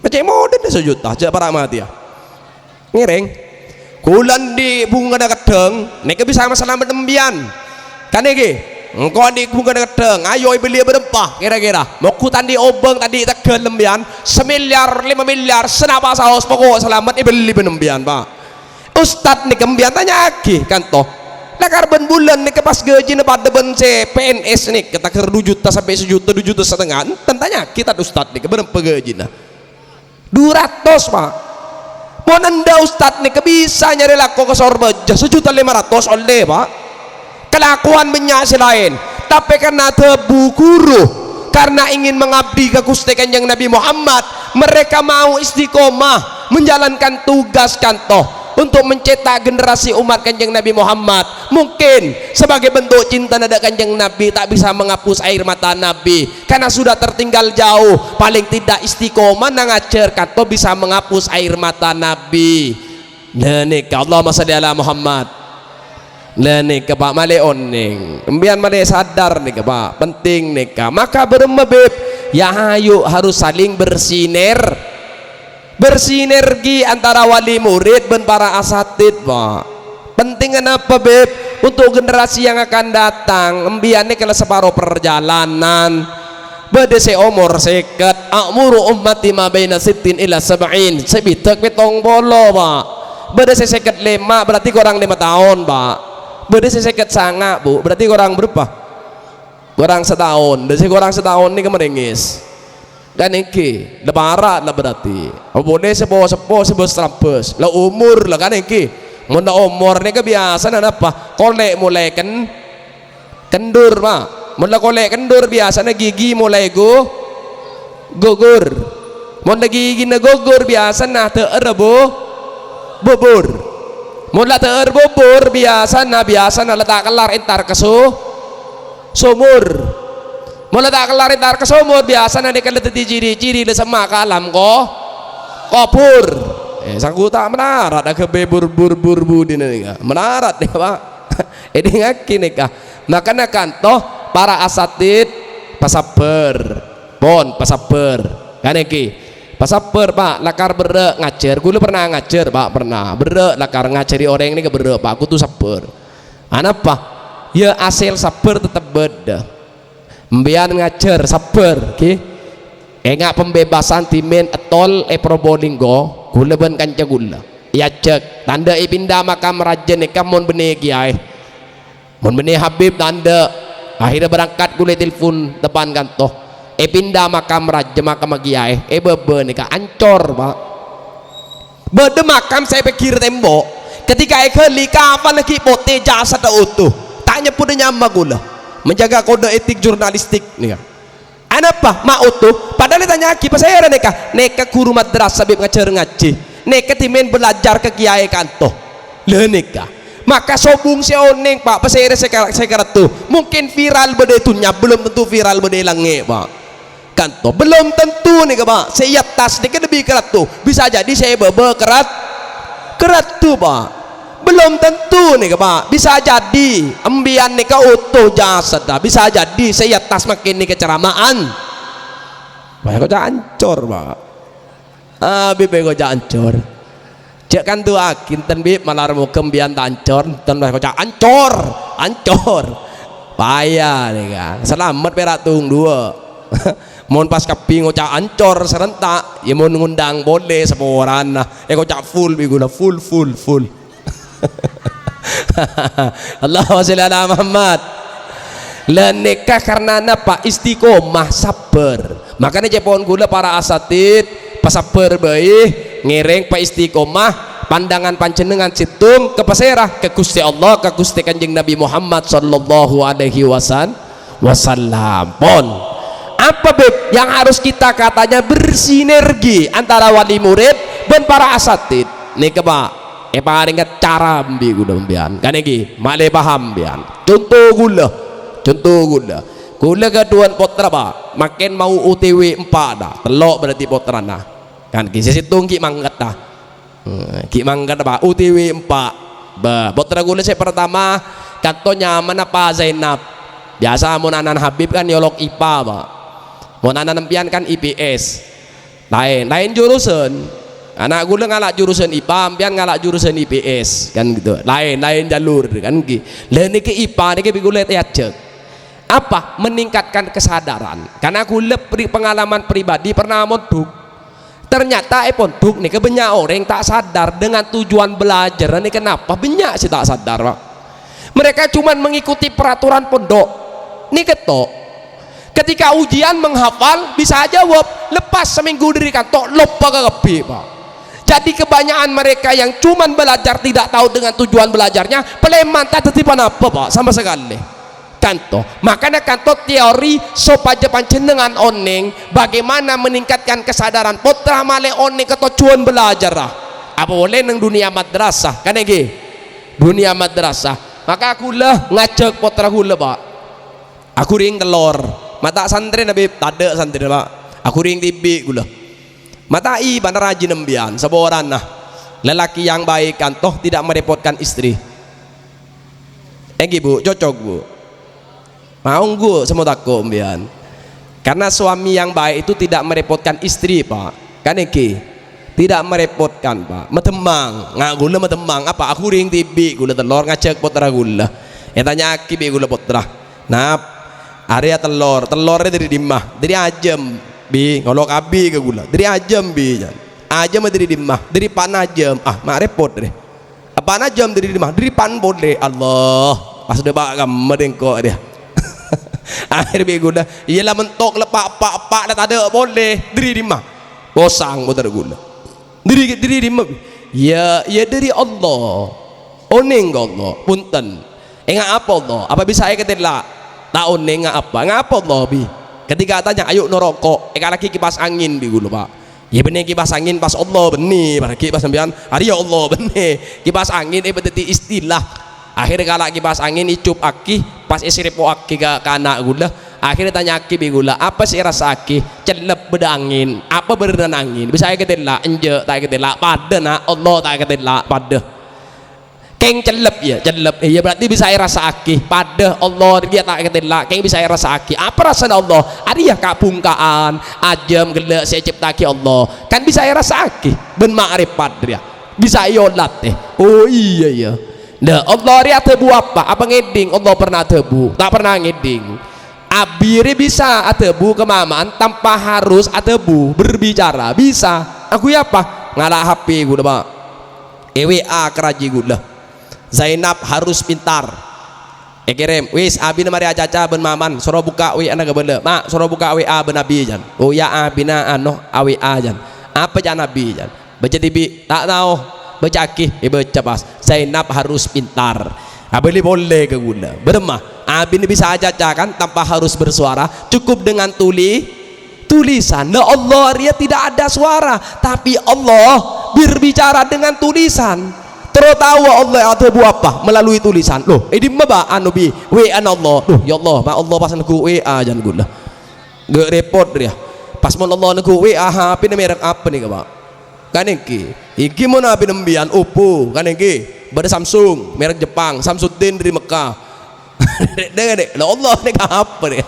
macam modern sejuta aja para mati ya ngereng kulan di bunga ada kedeng nek bisa selamat pembian kan iki engkau di bunga ada kedeng ayo beli berempah kira-kira mau kutan di obeng tadi tegel lembian 1 miliar 5 miliar senapa saus pokok selamat beli benembian pak Ustad nih kembian tanya lagi kan toh lah karban bulan nih pas gaji nih pada bense PNS nih kita ke 2 juta sampai 1 juta 2 juta setengah tentanya kita Ustad nih keberapa gaji nah 200 pak mau nanda Ustad nih bisa nyari laku ke sorbeja 1,5 juta oleh pak kelakuan benyak lain tapi karena tebu guru karena ingin mengabdi ke Gusti Kanjeng Nabi Muhammad mereka mau istiqomah menjalankan tugas kantoh untuk mencetak generasi umat Kanjeng Nabi Muhammad mungkin sebagai bentuk cinta nada Kanjeng Nabi tak bisa menghapus air mata Nabi karena sudah tertinggal jauh paling tidak istiqomah ngajar kanto bisa menghapus air mata Nabi nikah Allahumma sholli ala Muhammad nikah pak male oning embian male sadar nikah pak penting nikah maka bermebeb ya ayo harus saling bersinergi antara wali murid dan para asatid pak penting kenapa beb untuk generasi yang akan datang embiannya kalau separuh perjalanan bade se umur seket akmuru ummati ma baina sittin ila sab'in sebitek betong bolo pak bade se seket 5 berarti kurang 5 tahun pak bade se seket sanga bu berarti kurang berapa kurang setahun dan kurang setahun ini kemerengis dan iki lebaran lah berarti boleh sepo serapes lah umur lah kan iki munda umur ni kebiasa apa kolek mulai kendur mah mula kolek kendur biasa na gigi mulai gugur mula gigi na gugur biasa na teer bubur mula teer bubur biasa na letak kelar entar kesu sumur mula tak kelarin tar ke sumur biasa nanti kalau ciri-ciri le sama kalam kopur sangguta menarat agak bebur di nih menarat nih pak ini ngakin nih kah makanya kantoh para asatid pasaper kan iki pasaper pak lakar berek ngajar gue pernah ngajar pak pernah berek lakar ngajari orang ini ke berek pak aku tuh saper apa ya asal saper tetap beda mbian ngajar sabar ki enggak pembebasan timen etol Probolinggo gula ban kanca gula ya cek tanda pindah makam raja nikah mon bene kiai mon bene Habib tanda akhirnya berangkat gula telepon depan kantor pindah makam raja makam kiai bebe nikah ancor pak bede makam saya pikir tembok ketika kali kapan lagi pote jasa tak utuh tanya pun nyamba gula menjaga kode etik jurnalistik nih kan apa mau tuh padahal ditanya lagi pas saya neka guru madrasah bib ngaji neka timen belajar ke kiai kanto le neka maka sobung si oneng pak pas saya tuh mungkin viral bedetunya belum tentu viral bede lange pak kanto belum tentu nih pak saya tas neka lebih kerat tuh bisa jadi saya bebe kerat tuh pak belum tentu nih pak bisa jadi embian nih utuh jasad bisa jadi saya tas makin nih keceramaan banyak kok hancur pak bibe kok hancur cek kan tuh akin ten bib malar mau kembian hancur ten kok hancur payah nih kan selamat perak tung 2 mohon pas keping kok hancur serentak ya mau ngundang boleh seporan nah kok full bigula full Allahumma sholli ala Muhammad la nikah karena apa istiqomah sabar makanya cepon gula para asatid pasabar baik ngereng pa istiqomah pandangan panjenengan situng ke peserah ke Gusti Allah ke Gusti Kanjeng Nabi Muhammad sallallahu alaihi wasallam. Pon apa beb yang harus kita katanya bersinergi antara wali murid dan para asatid nih keba paling cara ambi gula mbian kan iki male paham mbian contoh gula keduan potra ba makin mau UTW 4 dah telok berarti potra nah kan ki situng ki mangkat dah ki mangkat ba UTW 4 ba potra gula saya pertama katonya mana pa Zainab biasa mun anan Habib kan nyolok IPA ba mun anan mpian kan IPS lain jurusan anak gula ngalak jurusan IPA mpian ngalak jurusan IPS kan gitu lain jalur kan ki lain ke IPA ni ke gula tiacek apa meningkatkan kesadaran karena gula pengalaman pribadi pernah mondok ternyata pondok nih kebanyak orang tak sadar dengan tujuan belajar ini kenapa banyak sih tak sadar Pak. Mereka cuman mengikuti peraturan pondok ini ketok ketika ujian menghafal bisa jawab lepas seminggu dari kantor lupa ke Pak. Jadi kebanyakan mereka yang cuman belajar tidak tahu dengan tujuan belajarnya peleman tak tetipan apa Pak sama sekali kanto makanya kanto teori supaya panjenengan oneng bagaimana meningkatkan kesadaran putra male oneng ke tujuan belajar apa boleh neng dunia madrasah kan lagi dunia madrasah maka aku lah ngajak putra gula Pak aku ring telur mata santri nabi tade santri Pak aku ring tibi gula mata i bandar rajin nembian seboran nah lelaki yang baik kan toh tidak merepotkan istri bu cocok bu mau gue semua takut mbian karena suami yang baik itu tidak merepotkan istri Pak kan tidak merepotkan Pak metemang nggak gula metemang apa aku ring tibi gula telur ngajak putra gula tanya aki bi gula putra nah area telurnya dari dimah dari ajem bi ngolok abi ke gula dari ajem bi ajem dari dimah dari pan ajem mak repot deh pan ajem dari dimah dari pan boleh Allah pas udah bak kamu dengkok dia akhir bi gula iyalah mentok lepak pak dah tak ada boleh dari dimah bosang motor gula dari dimah ya dari Allah oneng Allah punten enggak apa Allah apa bisa saya ketela tak oneng apa Allah bi ketika tanya ayo norokok lagi kipas angin bi gula Pak ya bener kipas angin pas Allah bener pada kipas sampean hari ya Allah bener kipas angin berarti istilah akhirnya kalau kipas angin icup aki pas isi repo aki ke anak gula akhirnya tanya aki bi gula apa sih rasa aki celep bedangin apa berenang angin bisa saya ketela enje tak ketela pada nak Allah tak ketela pada keng celep ya berarti bisa saya rasa aki pada Allah dia tak ketela keng bisa saya rasa aki apa rasa Allah ada ya kapungkaan ajem gelek saya ciptaki Allah kan bisa saya rasa aki ben makrifat dia bisa yolat oh iya nah Allah dia tebu apa ngeding Allah pernah tebu tak pernah ngeding abiri bisa atebu kemaman tanpa harus atebu berbicara bisa aku ya apa ngalah HP gula Pak EWA keraji gula Zainab harus pintar kirim wis abi mari acaca ben maman suruh buka WA anak bela mak suruh buka WA ben nabi jan oh ya abina ano AWA jan apa jan nabi jan baca tibi tak tahu baca akih baca pas Zainab harus pintar abeli boleh ke gula bermah abi ini bisa acaca kan tanpa harus bersuara cukup dengan tulisan nah Allah dia tidak ada suara tapi Allah berbicara dengan tulisan tertawa Allah atau apa melalui tulisan loh ini mbak anu bi WA Allah loh ya Allah mak Allah pas aku WA jangan gula gak repot dia pas mau Allah aku WA HP ini merek apa nih Pak kan iki mau nabi nembian Oppo kan iki pada Samsung merek Jepang Samsudin dari Mekah dengan lo Allah nih apa nih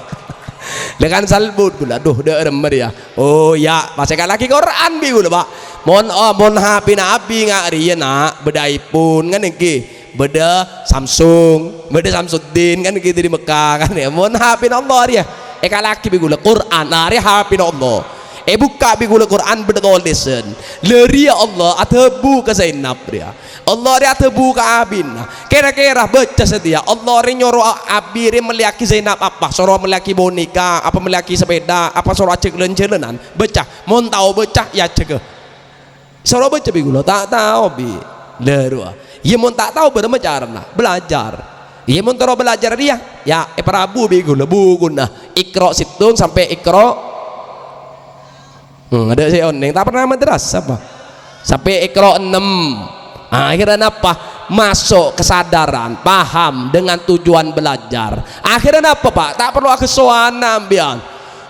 dengan salbut gula duh deh remeh dia oh ya pas sekali lagi Quran bi gula Pak mon HP nabi nggak ria nak beda iPhone kan iki beda Samsung beda Samsudin kan gitu di Mekah kan ya mon HP Allah dia laki bi gula Quran ria HP Allah buka bi gula Quran beda tulisan leria Allah atebu ke Zainab dia Allah dia atebu ke Abin kira-kira baca setia Allah ri nyoro abi ri meliaki Zainab apa suruh meliaki boneka apa meliaki sepeda apa suruh cek lencelenan baca mon tahu baca ya cek Soro baca bi gula tak tahu bi. Lerua. Ia mun tak tahu bagaimana caranya belajar. Ia mun toro belajar dia. Ya, Prabu bi gula buguna. Iqra situng sampai Iqra. Ada si oneng tak pernah madrasah apa. Sampai Iqra 6. Akhirnya apa? Masuk kesadaran, paham dengan tujuan belajar. Akhirnya apa Pak? Tak perlu kesuana ambian.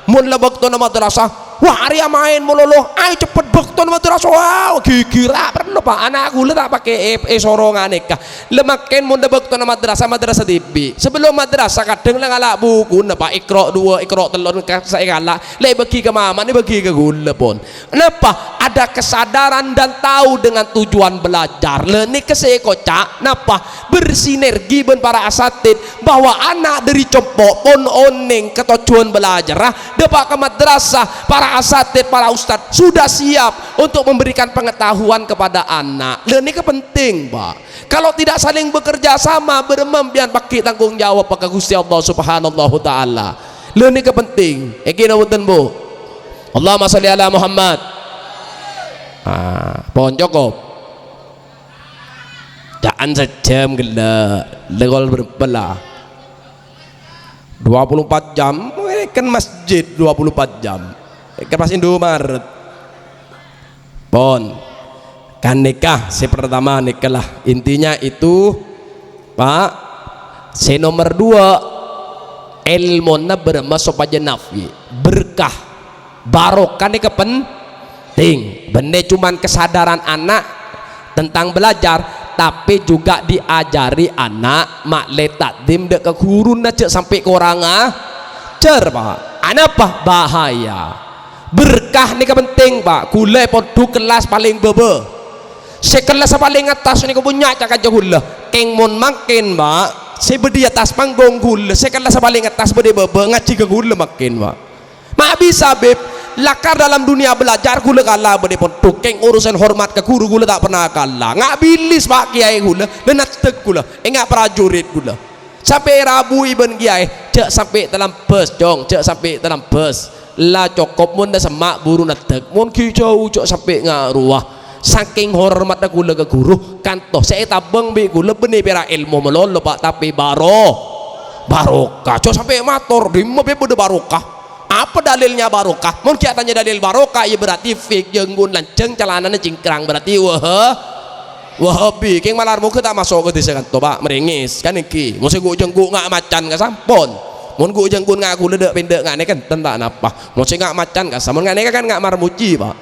Mun la bakto na madrasah. Wah, Arya main melulu. Ayo cepet bakto na madrasah. Wow, kira perlu Pak. Anak aku tak pakai sorongan nikah. Lemakin mun la bakto na madrasah TV. Sebelum madrasah kadang lah ngalak buku na Pak. Iqra 2, Iqra 3 saya ngalak. Lai bagi ke mama ni bagi ke gula pun. Kenapa? Ada kesadaran dan tahu dengan tujuan belajar. Ni kesei kocak. Napa? Bersinergi ben para asatid bahwa anak dari compok pun oneng ketujuan belajar. Depak ke madrasah para asatid, para ustad sudah siap untuk memberikan pengetahuan kepada anak. Ini penting Pak. Kalau tidak saling bekerja sama berembian pakai tanggung jawab pakai Gusti Allah Subhanahu taala. Ini penting. Iki nawutan Bu. Allahumma sholli ala Muhammad. Pohon cukup. Jangan sejam gila. Legol berbelah. 24 jam. Kan masjid 24 jam. Kan pas Indomaret. Pon. Kan nikah si pertama nikah lah. Intinya itu Pak. Si nomor 2 ilmu na bermasuk aja nafi. Berkah. Barokah ni penting. Bener cuman kesadaran anak tentang belajar, tapi juga diajari anak mak takdim dek ke guru na cek sampai ke orang cer Pak. Anak apa bahaya. Berkah ni penting Pak. Gula podu kelas paling bebe. Sekelas paling atas ni punya cak aja gula. Keng mon makin Pak. Saya berdiri atas panggung gula. Sekelas paling atas berde bebe ngaji ke gula makin Pak. Mak bisa beb. Lakar dalam dunia belajar gula kalah berde podu. Keng urusan hormat ke guru gula tak pernah kalah. Ngak bilis Pak kiai gula. Dan natek gula. Ngak prajurit gula. Sampai Rabu Ibn Kiai cek sampai dalam bus jong, cek sampai dalam bus lah cokop mun dah semak buru natek mun kijau cek sampai ngaruah saking hormat aku lega guru kantoh saya tabang be gula benih pera ilmu melolo Pak tapi barokah cek sampai motor lima be bede barokah apa dalilnya barokah mun kia tanya dalil barokah ya berarti fik jenggun lanceng calanannya cingkrang berarti Wahabi, keng malar muka tak masuk ke desa kan, Pak meringis kan iki. Mesti gua jenggu ngak macan ke sampon. Mun gua jenggu ngak aku ledek pendek ngak ni kan tentang apa. Mesti ngak macan ke sampon ngak ni kan ngak marmuci Pak.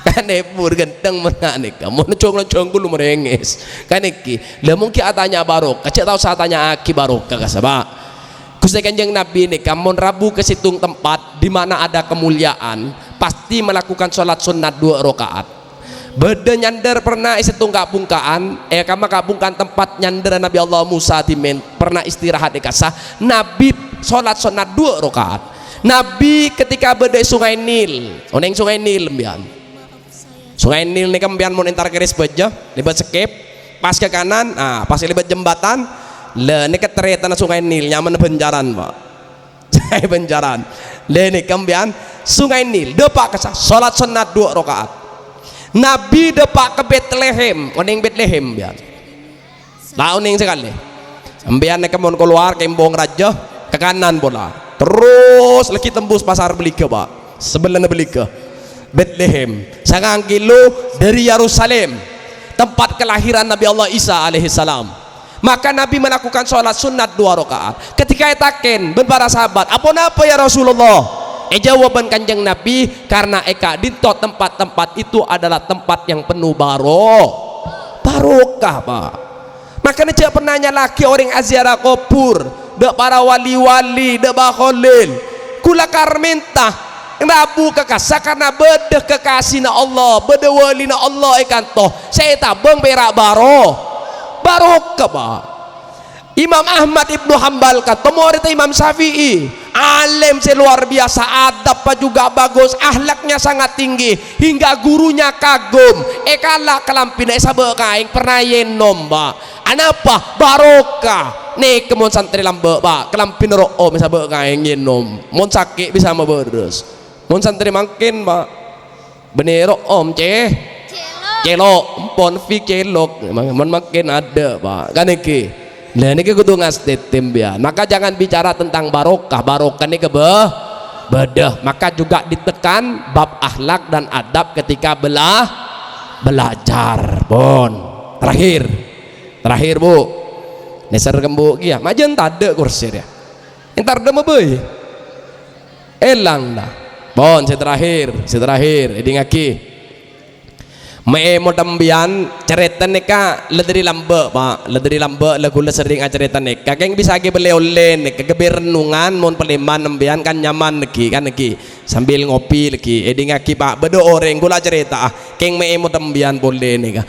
Kan nepur genteng menak ni kan. Mun cong gulu meringis kan iki. Lah mungkin atanya barokah, cek tahu saya tanya aki barokah ke Pak. Gusti Kanjeng Nabi ni kamun Rabu ke situng tempat di mana ada kemuliaan, pasti melakukan sholat sunat 2 rakaat. Beda nyander pernah isitung kabungkaan kama kabungkan tempat nyander Nabi Allah Musa timen pernah istirahat di kasah Nabi sholat sunat 2 rakaat. Nabi ketika beda sungai Nil oneng sungai Nil mbian sungai Nil ni kan mbian mun entar keris beja libat skep pas ke kanan pas libat jembatan le ni keteretan sungai Nil nyaman benjaran Pak saya benjaran le ni kan mbian sungai Nil depak kasah sholat sunat 2 rakaat. Nabi depak ke Bethlehem, oning Bethlehem biar. Lah oning sekali. Ambian nak mon keluar kembong raja ke kanan bola. Terus lagi tembus pasar Belika Pak. Sebelahnya Belika. Bethlehem. 9 kilo dari Yerusalem. Tempat kelahiran Nabi Allah Isa alaihissalam. Maka Nabi melakukan sholat sunat 2 rakaat. Ketika etaken ben para sahabat, apa ya Rasulullah? Jawaban Kanjeng Nabi karena eka dinto tempat-tempat itu adalah tempat yang penuh barokah Pak. Makanya cak penanya laki orang aziarah kubur dek para wali-wali dek bakholil kula karminta Rabu kekasa karena bedeh kekasih na Allah bedeh wali na Allah ikantoh saya tabang berak barokah Pak. Imam Ahmad Ibnu Hambal kata murid Imam Syafi'i alim luar biasa adab juga bagus ahlaknya sangat tinggi hingga gurunya kagum kalah kelampina sabe kaing pernah yenom Pak anapa barokah nih kemon santri lambe Pak kelampin ro'om sabe kaing yenom mon sakit bisa maberes mon santri makin Pak benero om Celok. celok pon fi celok man makin ada pak kan iki nah ini kudu ngasih timbian maka jangan bicara tentang barokah ini bedah maka juga ditekan bab akhlak dan adab ketika belajar pon terakhir bu neser kembu kia majen tade kursi dia entar demo boy elang dah pon si terakhir ini ngaki mau tembian cerita neka lederi lambe pak lederi lambe lagu sering cerita neka keng bisa lagi beli oleh neka keberenungan mon peliman nembian kan nyaman lagi kan lagi sambil ngopi lagi edi ngaki pak bedo orang gula cerita keng mau tembian boleh neka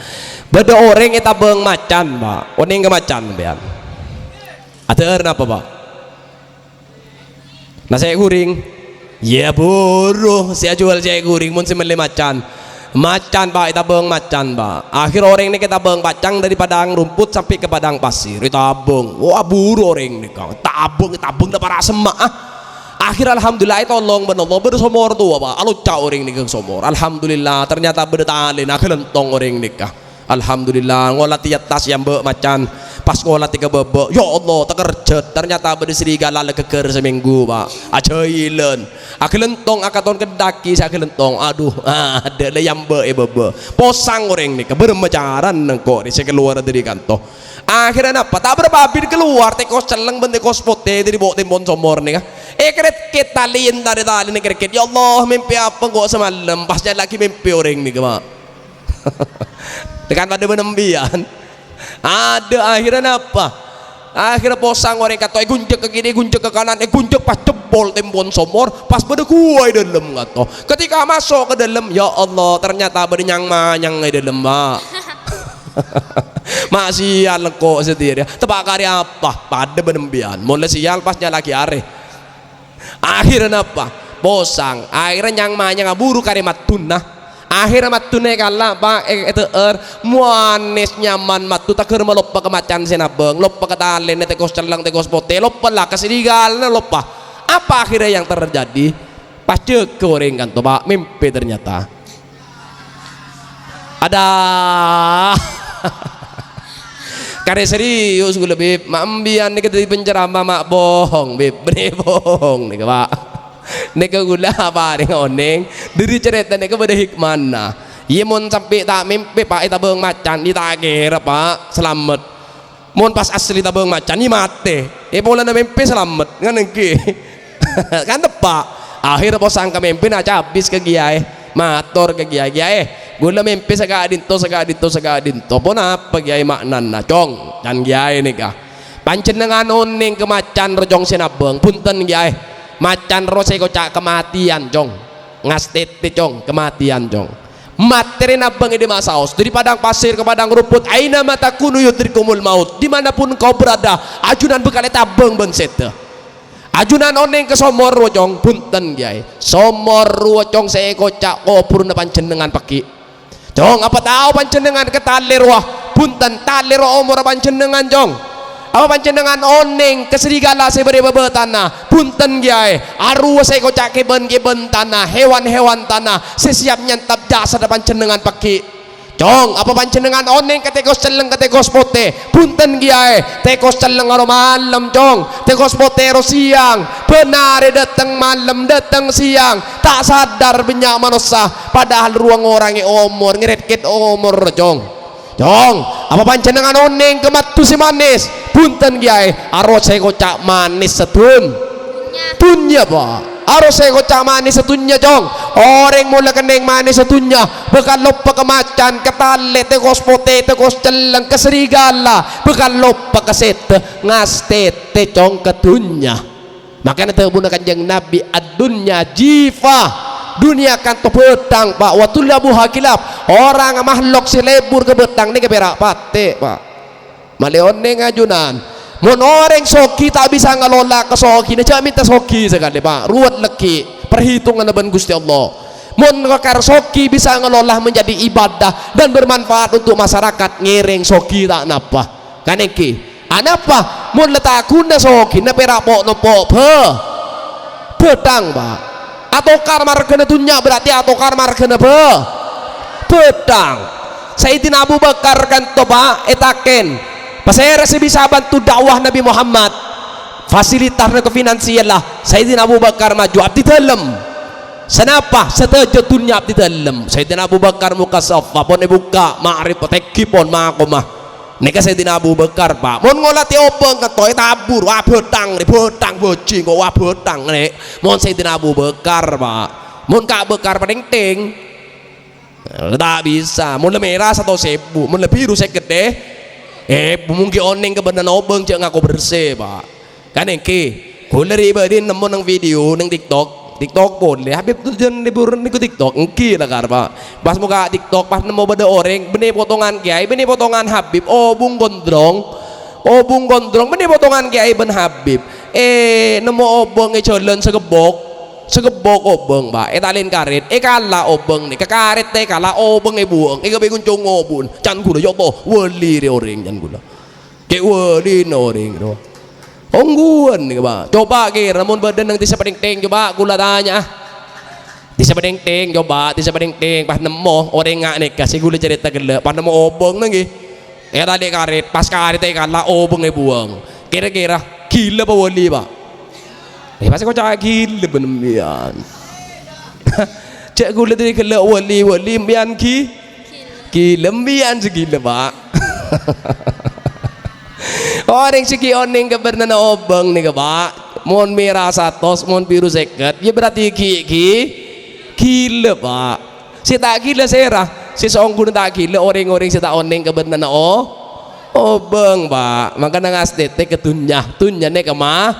bedo orang kita beng macan pak oning ke macan nembian ada apa pak nasi guring ya buruh saya jual saya guring mon semele macan pak kita beng macan pak akhir orang ini kita beng pacang dari padang rumput sampai ke padang pasir kita beng wah buru orang ini kang tabung dah para semak akhir alhamdulillah itu tolong benolong bersomor tua pak alu cak orang ini kang somor alhamdulillah ternyata bertalin akhir lentong orang ini kang alhamdulillah ngolah tiap tas yang bek macan pas ngolah tiga bebek ya Allah terkerjet ternyata berserigala lekeker seminggu pak acailen akelentong akaton kedaki sakelentong aduh ada le yang bebe posang orang nih kebermecaran nengko di keluar dari kantor akhirnya apa tak berbabir keluar tekos celeng bentuk kos pote dari bawa timbon somor nih keret kita liin dari tali nih keret ya Allah mimpi apa kok semalam pasnya lagi mimpi orang nih pak dengan pada menembian ada akhirnya apa akhirnya posang orang kata gunjek ke kiri gunjek ke kanan gunjek pas jebol tembon somor pas pada kuai dalam kata ketika masuk ke dalam ya Allah ternyata bernyang manyang di dalam mak masih kok sendiri tebak karya apa pada benembian mulai sial pasnya lagi are akhirnya apa posang akhirnya nyang manyang buru karimat tunah akhirnya matune kala pak itu muanis nyaman matu tak kerma lupa kemacan senabeng lupa ketalen tekos celang tekos pote lupa lah kesedigal lupa apa akhirnya yang terjadi pas goreng kan tuh pak mimpi ternyata ada karena serius gue lebih mambian nih ketika penceramah mak bohong bener bohong nih pak neka gula apa nih oneng dari cerita neka pada hikmana iya mon sampai tak mimpi pak kita beng macan di takir pak selamat mon pas asli kita beng macan ini mati pola na mimpi selamat kan nengki kan tepak akhir posang ke mimpi aja habis ke giai mator ke giai gula mimpi sagadinto pun apa giai maknan na cong dan giai nika pancenengan oneng ke macan rejong senabeng punten giai macan rose kocak kematian jong ngastete jong kematian jong materi nabang ide masaos dari padang pasir ke padang rumput aina mata kunu yudrikumul maut dimanapun kau berada ajunan bekal tabang bensete ajunan oneng ke somor jong punten giai somor jong saya kocak kopur na pancenengan paki jong apa tahu pancenengan ke talir wah punten talir omor pancenengan jong apa pancenengan oneng keserigala saya beri tanah punten giai arwah saya kocak keben tanah hewan tanah sesiap nyantap jasa ada pancenengan paki cong apa pancenengan oneng ketekos celeng ketekos pote punten giai tekos celeng aro malam cong tekos pote ro siang benar datang malam datang siang tak sadar banyak manusia padahal ruang orang omor ngeretkit omor cong jong apa pancenengan oneng kematu si manis punten giai aro saya kocak manis setun tunya pak aro saya kocak manis setunya jong orang mula keneng manis setunya bekal lupa kemacan ketale tekos pote tekos celeng keserigala bekal lupa kesete ngastete cong ketunya makanya terbuna kanjeng nabi adunya jifa dunia kan to betang pak waktu labu hakilap orang makhluk si lebur ke betang ni ke perak pate pak maleon ni ngajunan mon orang soki tak bisa ngelola ke soki ni jangan minta soki sekali pak ruwet leki perhitungan ban Gusti Allah mon kakar soki bisa ngelola menjadi ibadah dan bermanfaat untuk masyarakat ngereng soki tak napa kan iki anapa mon letakuna soki na perak pok no pok betang pak atokar markana dunya berarti atokar markana pedang. Sayyidina Abu Bakar kan toba etaken pasera bisa bantu dakwah Nabi Muhammad fasilitas ke finansial lah. Sayyidina Abu Bakar maju abdi dalam senapa seteja dunya abdi dalam. Sayyidina Abu Bakar muka safa pon buka ma'rif teki pon makomah neka Sayyidina Abu Bakar pak mon ngolati obeng katoy tabur wah betang ni betang bocing kok wah betang nek mon Sayyidina Abu Bakar pak mon Kak Bakar paling ting tak bisa mun merah 1.000 mun lebih biru saya gede mungkin oning kebenaran obeng cek ngaku bersih pak kan engke kula ribadin nemu nang video nang TikTok pun le Habib tujuan liburan niku TikTok engke lah karpa pas muka TikTok pas nemu beda orang benih potongan kiai benih potongan Habib obung gondrong benih potongan kiai ben Habib nemu obeng jalan segebok obeng pak etalin karet kalah obeng nih kekaret kalah obeng buang kebegun congobun can gula yoto wali orang can gula kayak wali orang do ongguan nih pak coba kira namun badan yang tisa pedeng coba gula tanya tisa pedeng coba tisa pedeng pas nemu orang nggak nih kasih gula cerita gila pas nemu obeng lagi tadi karet pas karet kalah obeng buang kira-kira gila pak wali pak pasti kau cakap gila benembian cak gula tadi gila wali mbian gila mbian segila pak orang segi oning kebernan obeng nih pak mon merah 100 mon biru 50 ya berarti gila pak si tak gila serah si seorang guna tak gila orang si tak oning kebernan obeng pak maka nangas tete ketunyah nih kemah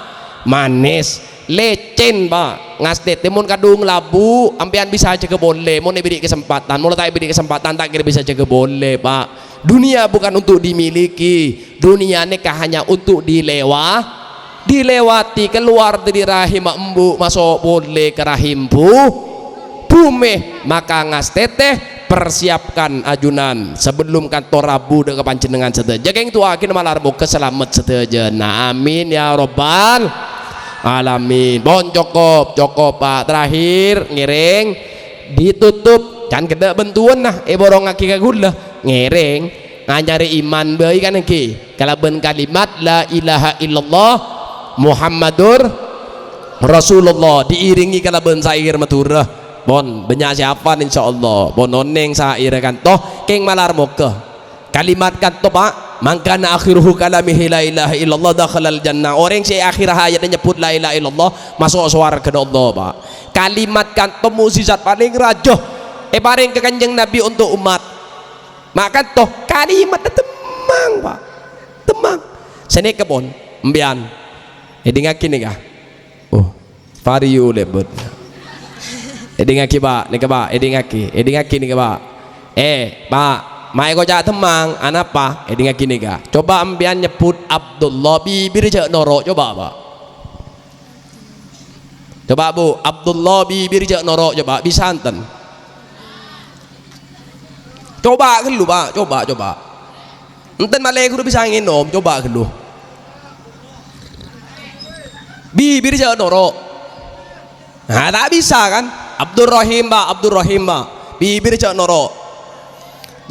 manis lecen pak ngasdet mun kadung labu ampian bisa jaga boleh mau beri kesempatan mau tak beri kesempatan tak kira bisa jaga boleh pak dunia bukan untuk dimiliki dunia nikah hanya untuk dilewati keluar dari rahim embu masuk boleh ke rahim bumi maka ngasdet persiapkan ajunan sebelum kantor rabu dengan panjenengan sedaja jaga yang tua akhir malar buka selamat sedaja nah amin ya robbal alamin bon cukup pak terakhir ngiring ditutup can kena bentuan nah borong aki kagula ngiring ngajari iman bayi kan aki kalaban kalimat la ilaha illallah Muhammadur Rasulullah diiringi kalaban sair maturah bon banyak siapa insyaallah bon oneng sair kan toh keng malar moga kalimat kan toh pak mangkana akhiruhu kalamihi la ilaha illallah dakhalal jannah orang si akhir hayatnya nyebut la ilaha illallah masuk surga Allah pak kalimat kan mukjizat paling rajoh paling ke kanjeng Nabi untuk umat maka toh kalimat temang pak temang sini kebon mbian ngaki nih kah variu lebut ngaki pak nih pak ngaki nih pak pak mai ko cak temang anapa dengan gini ga coba ambian nyebut Abdullah bibir jak norok coba pak coba bu Abdullah bibir jak norok coba bisa anten coba dulu pak coba enten malek udah bisa nginom coba dulu bibir jak norok nah tak bisa kan Abdurrahim pak bibir jak norok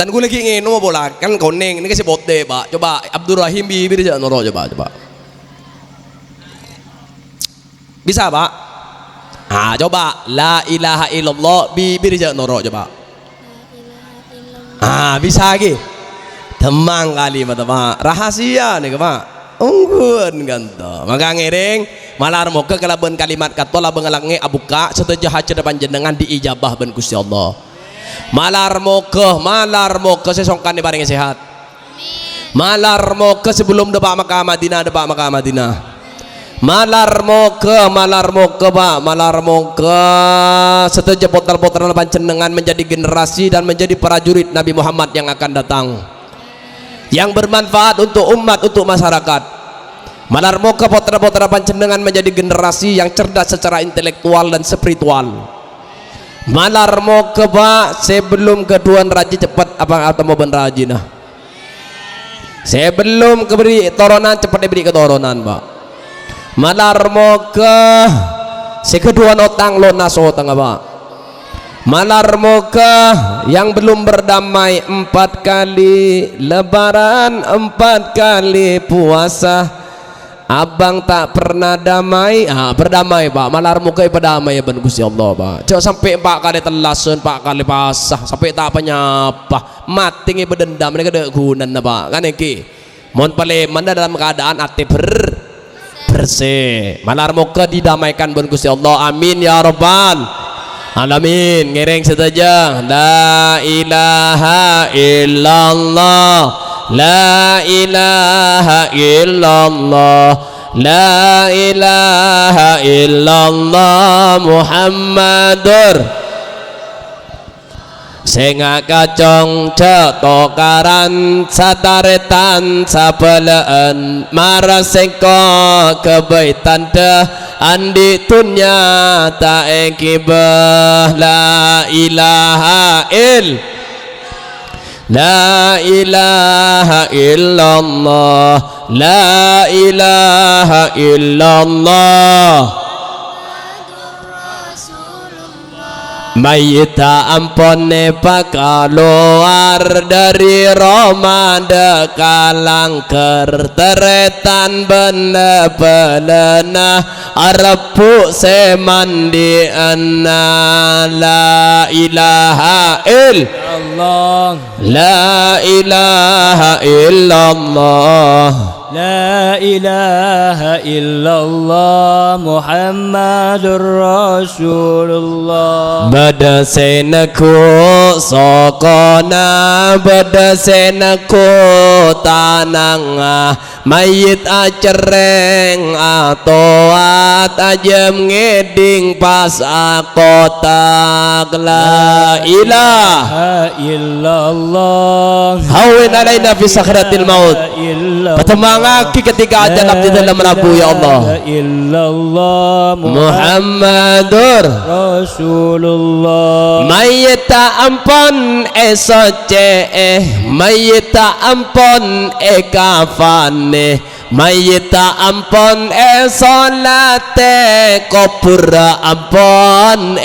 dan gue lagi nginum bola kan koneng ini kasih bote pak coba Abdurrahim bibir aja noro coba bisa pak coba la ilaha illallah bibir aja noro coba bisa lagi temang kali pak rahasia nih pak unggun ganto maka ngiring malar moga kalaban kalimat katola bengalangi abuka setuju hajar depan jenengan diijabah ben Gusti Allah malar moga sesongkan di bareng sehat malar moga sebelum depak Makkah Madinah malar moga setuju potral panjenengan menjadi generasi dan menjadi prajurit Nabi Muhammad yang akan datang yang bermanfaat untuk umat untuk masyarakat malar moga potral panjenengan menjadi generasi yang cerdas secara intelektual dan spiritual malar moga pak sebelum keduan raji cepat apa atau mau ben raji nah sebelum keberi toronan cepat diberi ketoronan pak malar moga si kedua notang lo naso tengah pak malar muka yang belum berdamai 4 kali lebaran 4 kali puasa abang tak pernah damai berdamai pak malar muka berdamai ya ben Gusti Allah pak cok sampai 4 kali telasun 4 kali pasah sampai tak apa mati ngi berdendam ini kada gunan pak kan iki mohon pale mana dalam keadaan hati bersih malar muka didamaikan ben Gusti Allah amin ya rabbal alamin ngiring saja la ilaha illallah la ilaha illallah la ilaha illallah Muhammadur Senga kacong cetokaran sataretan sabelaan marasengko kebaitan deh andi tunya ta ekibah la ilaha illallah la ilaha illallah Mayita ampone pakaluar dari Ramadan kalang kerteretan benda-benda arapu semandi anna la ilaha illallah la ilaha illallah La ilaha illallah Muhammadur Rasulullah Badasenaku sokona badasenaku tananga mayit acereng atoat ajem ngeding pas akotak la ilaha illallah hawin alaina fi sakratil maut pertemangaki ketika ajal abdi dalam Rabu ya Allah illallah Muhammadur Rasulullah mayita ampon esoce mayita ampon kafane mayita ampon solate kopura ampon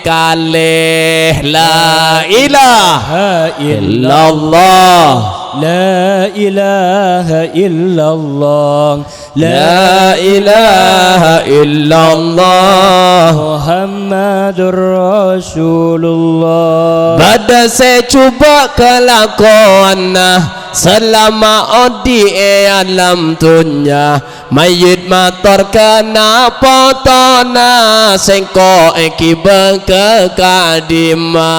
kaleh la ilaha illallah La ilaha illallah La ilaha illallah Muhammadur Rasulullah Pada saya cuba kelakuan selama odi alam dunya mayit mator kenapa tona sengko ekibang kekadima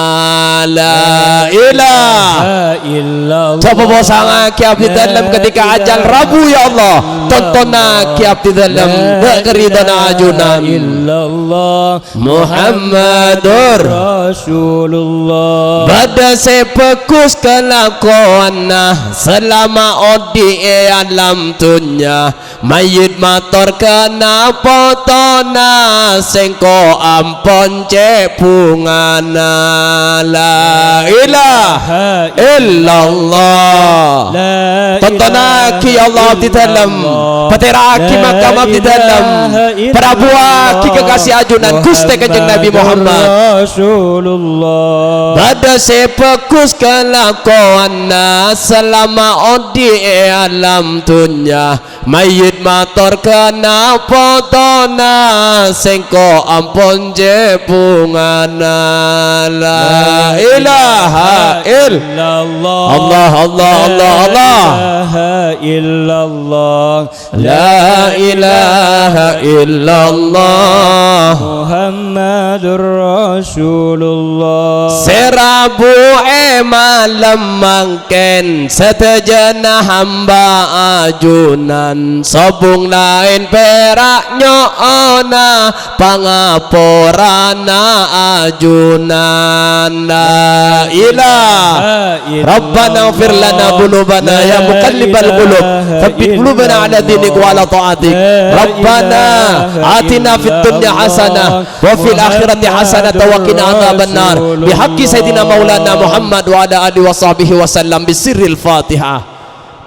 la ilaha illallah coba bosang kiab di dalam ketika ajal Rabu ya Allah tonton kiab di dalam keridana ajunan illallah Muhammadur Rasulullah pada sepekus kelakuan selama odi alam dunya mayit mator kenapa tona sengko ampon cepungana la ilaha illallah tontonaki Allah di dalam pateraki makam di dalam perabuaki kekasih ajunan Gusti Kanjeng Nabi Muhammad Rasulullah pada sepekus kelakuan selama odi alam dunya mayit mator kenapa tona sengko ampun jepungana la ilaha illallah Allah Allah Allah Allah illallah la ilaha illallah Muhammadur Rasulullah serabu malam mangken setejana hamba ajunan sobung lain peraknya ona pangaporana ajunan la ilaha Rabbana ighfir lana dhunubana ya muqallibal qulub thabbit qulubana ala dinik wa ala ta'atik Rabbana atina fid dunya hasanah wa fil akhirati hasanah wa qina adzaban nar bihaqqi sayyidina maulana Muhammad wa ala alihi wa sahbihi wa sallam bisirril Fatihah.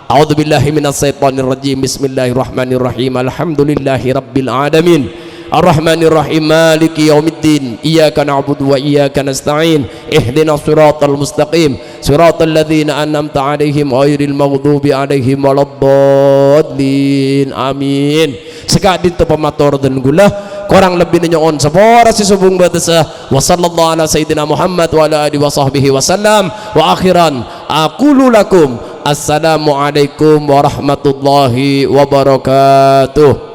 A'udzu billahi minasyaitonir rajim. Bismillahirrahmanirrahim. Alhamdulillahi rabbil alamin. Ar-Rahmanir Rahim Maliki Yaumiddin Iyyaka na'budu wa iyyaka nasta'in Ihdinas siratal mustaqim Siratal ladzina an'amta 'alaihim ghairil maghdubi 'alaihim waladdallin. Amin. Sekadit to pamator dan gula kurang lebih ninyoon sa oras si subong batasa wa sallallahu ala sayyidina Muhammad wa ala alihi wa sahbihi wa sallam wa akhiran aqulu lakum assalamu alaikum warahmatullahi wabarakatuh.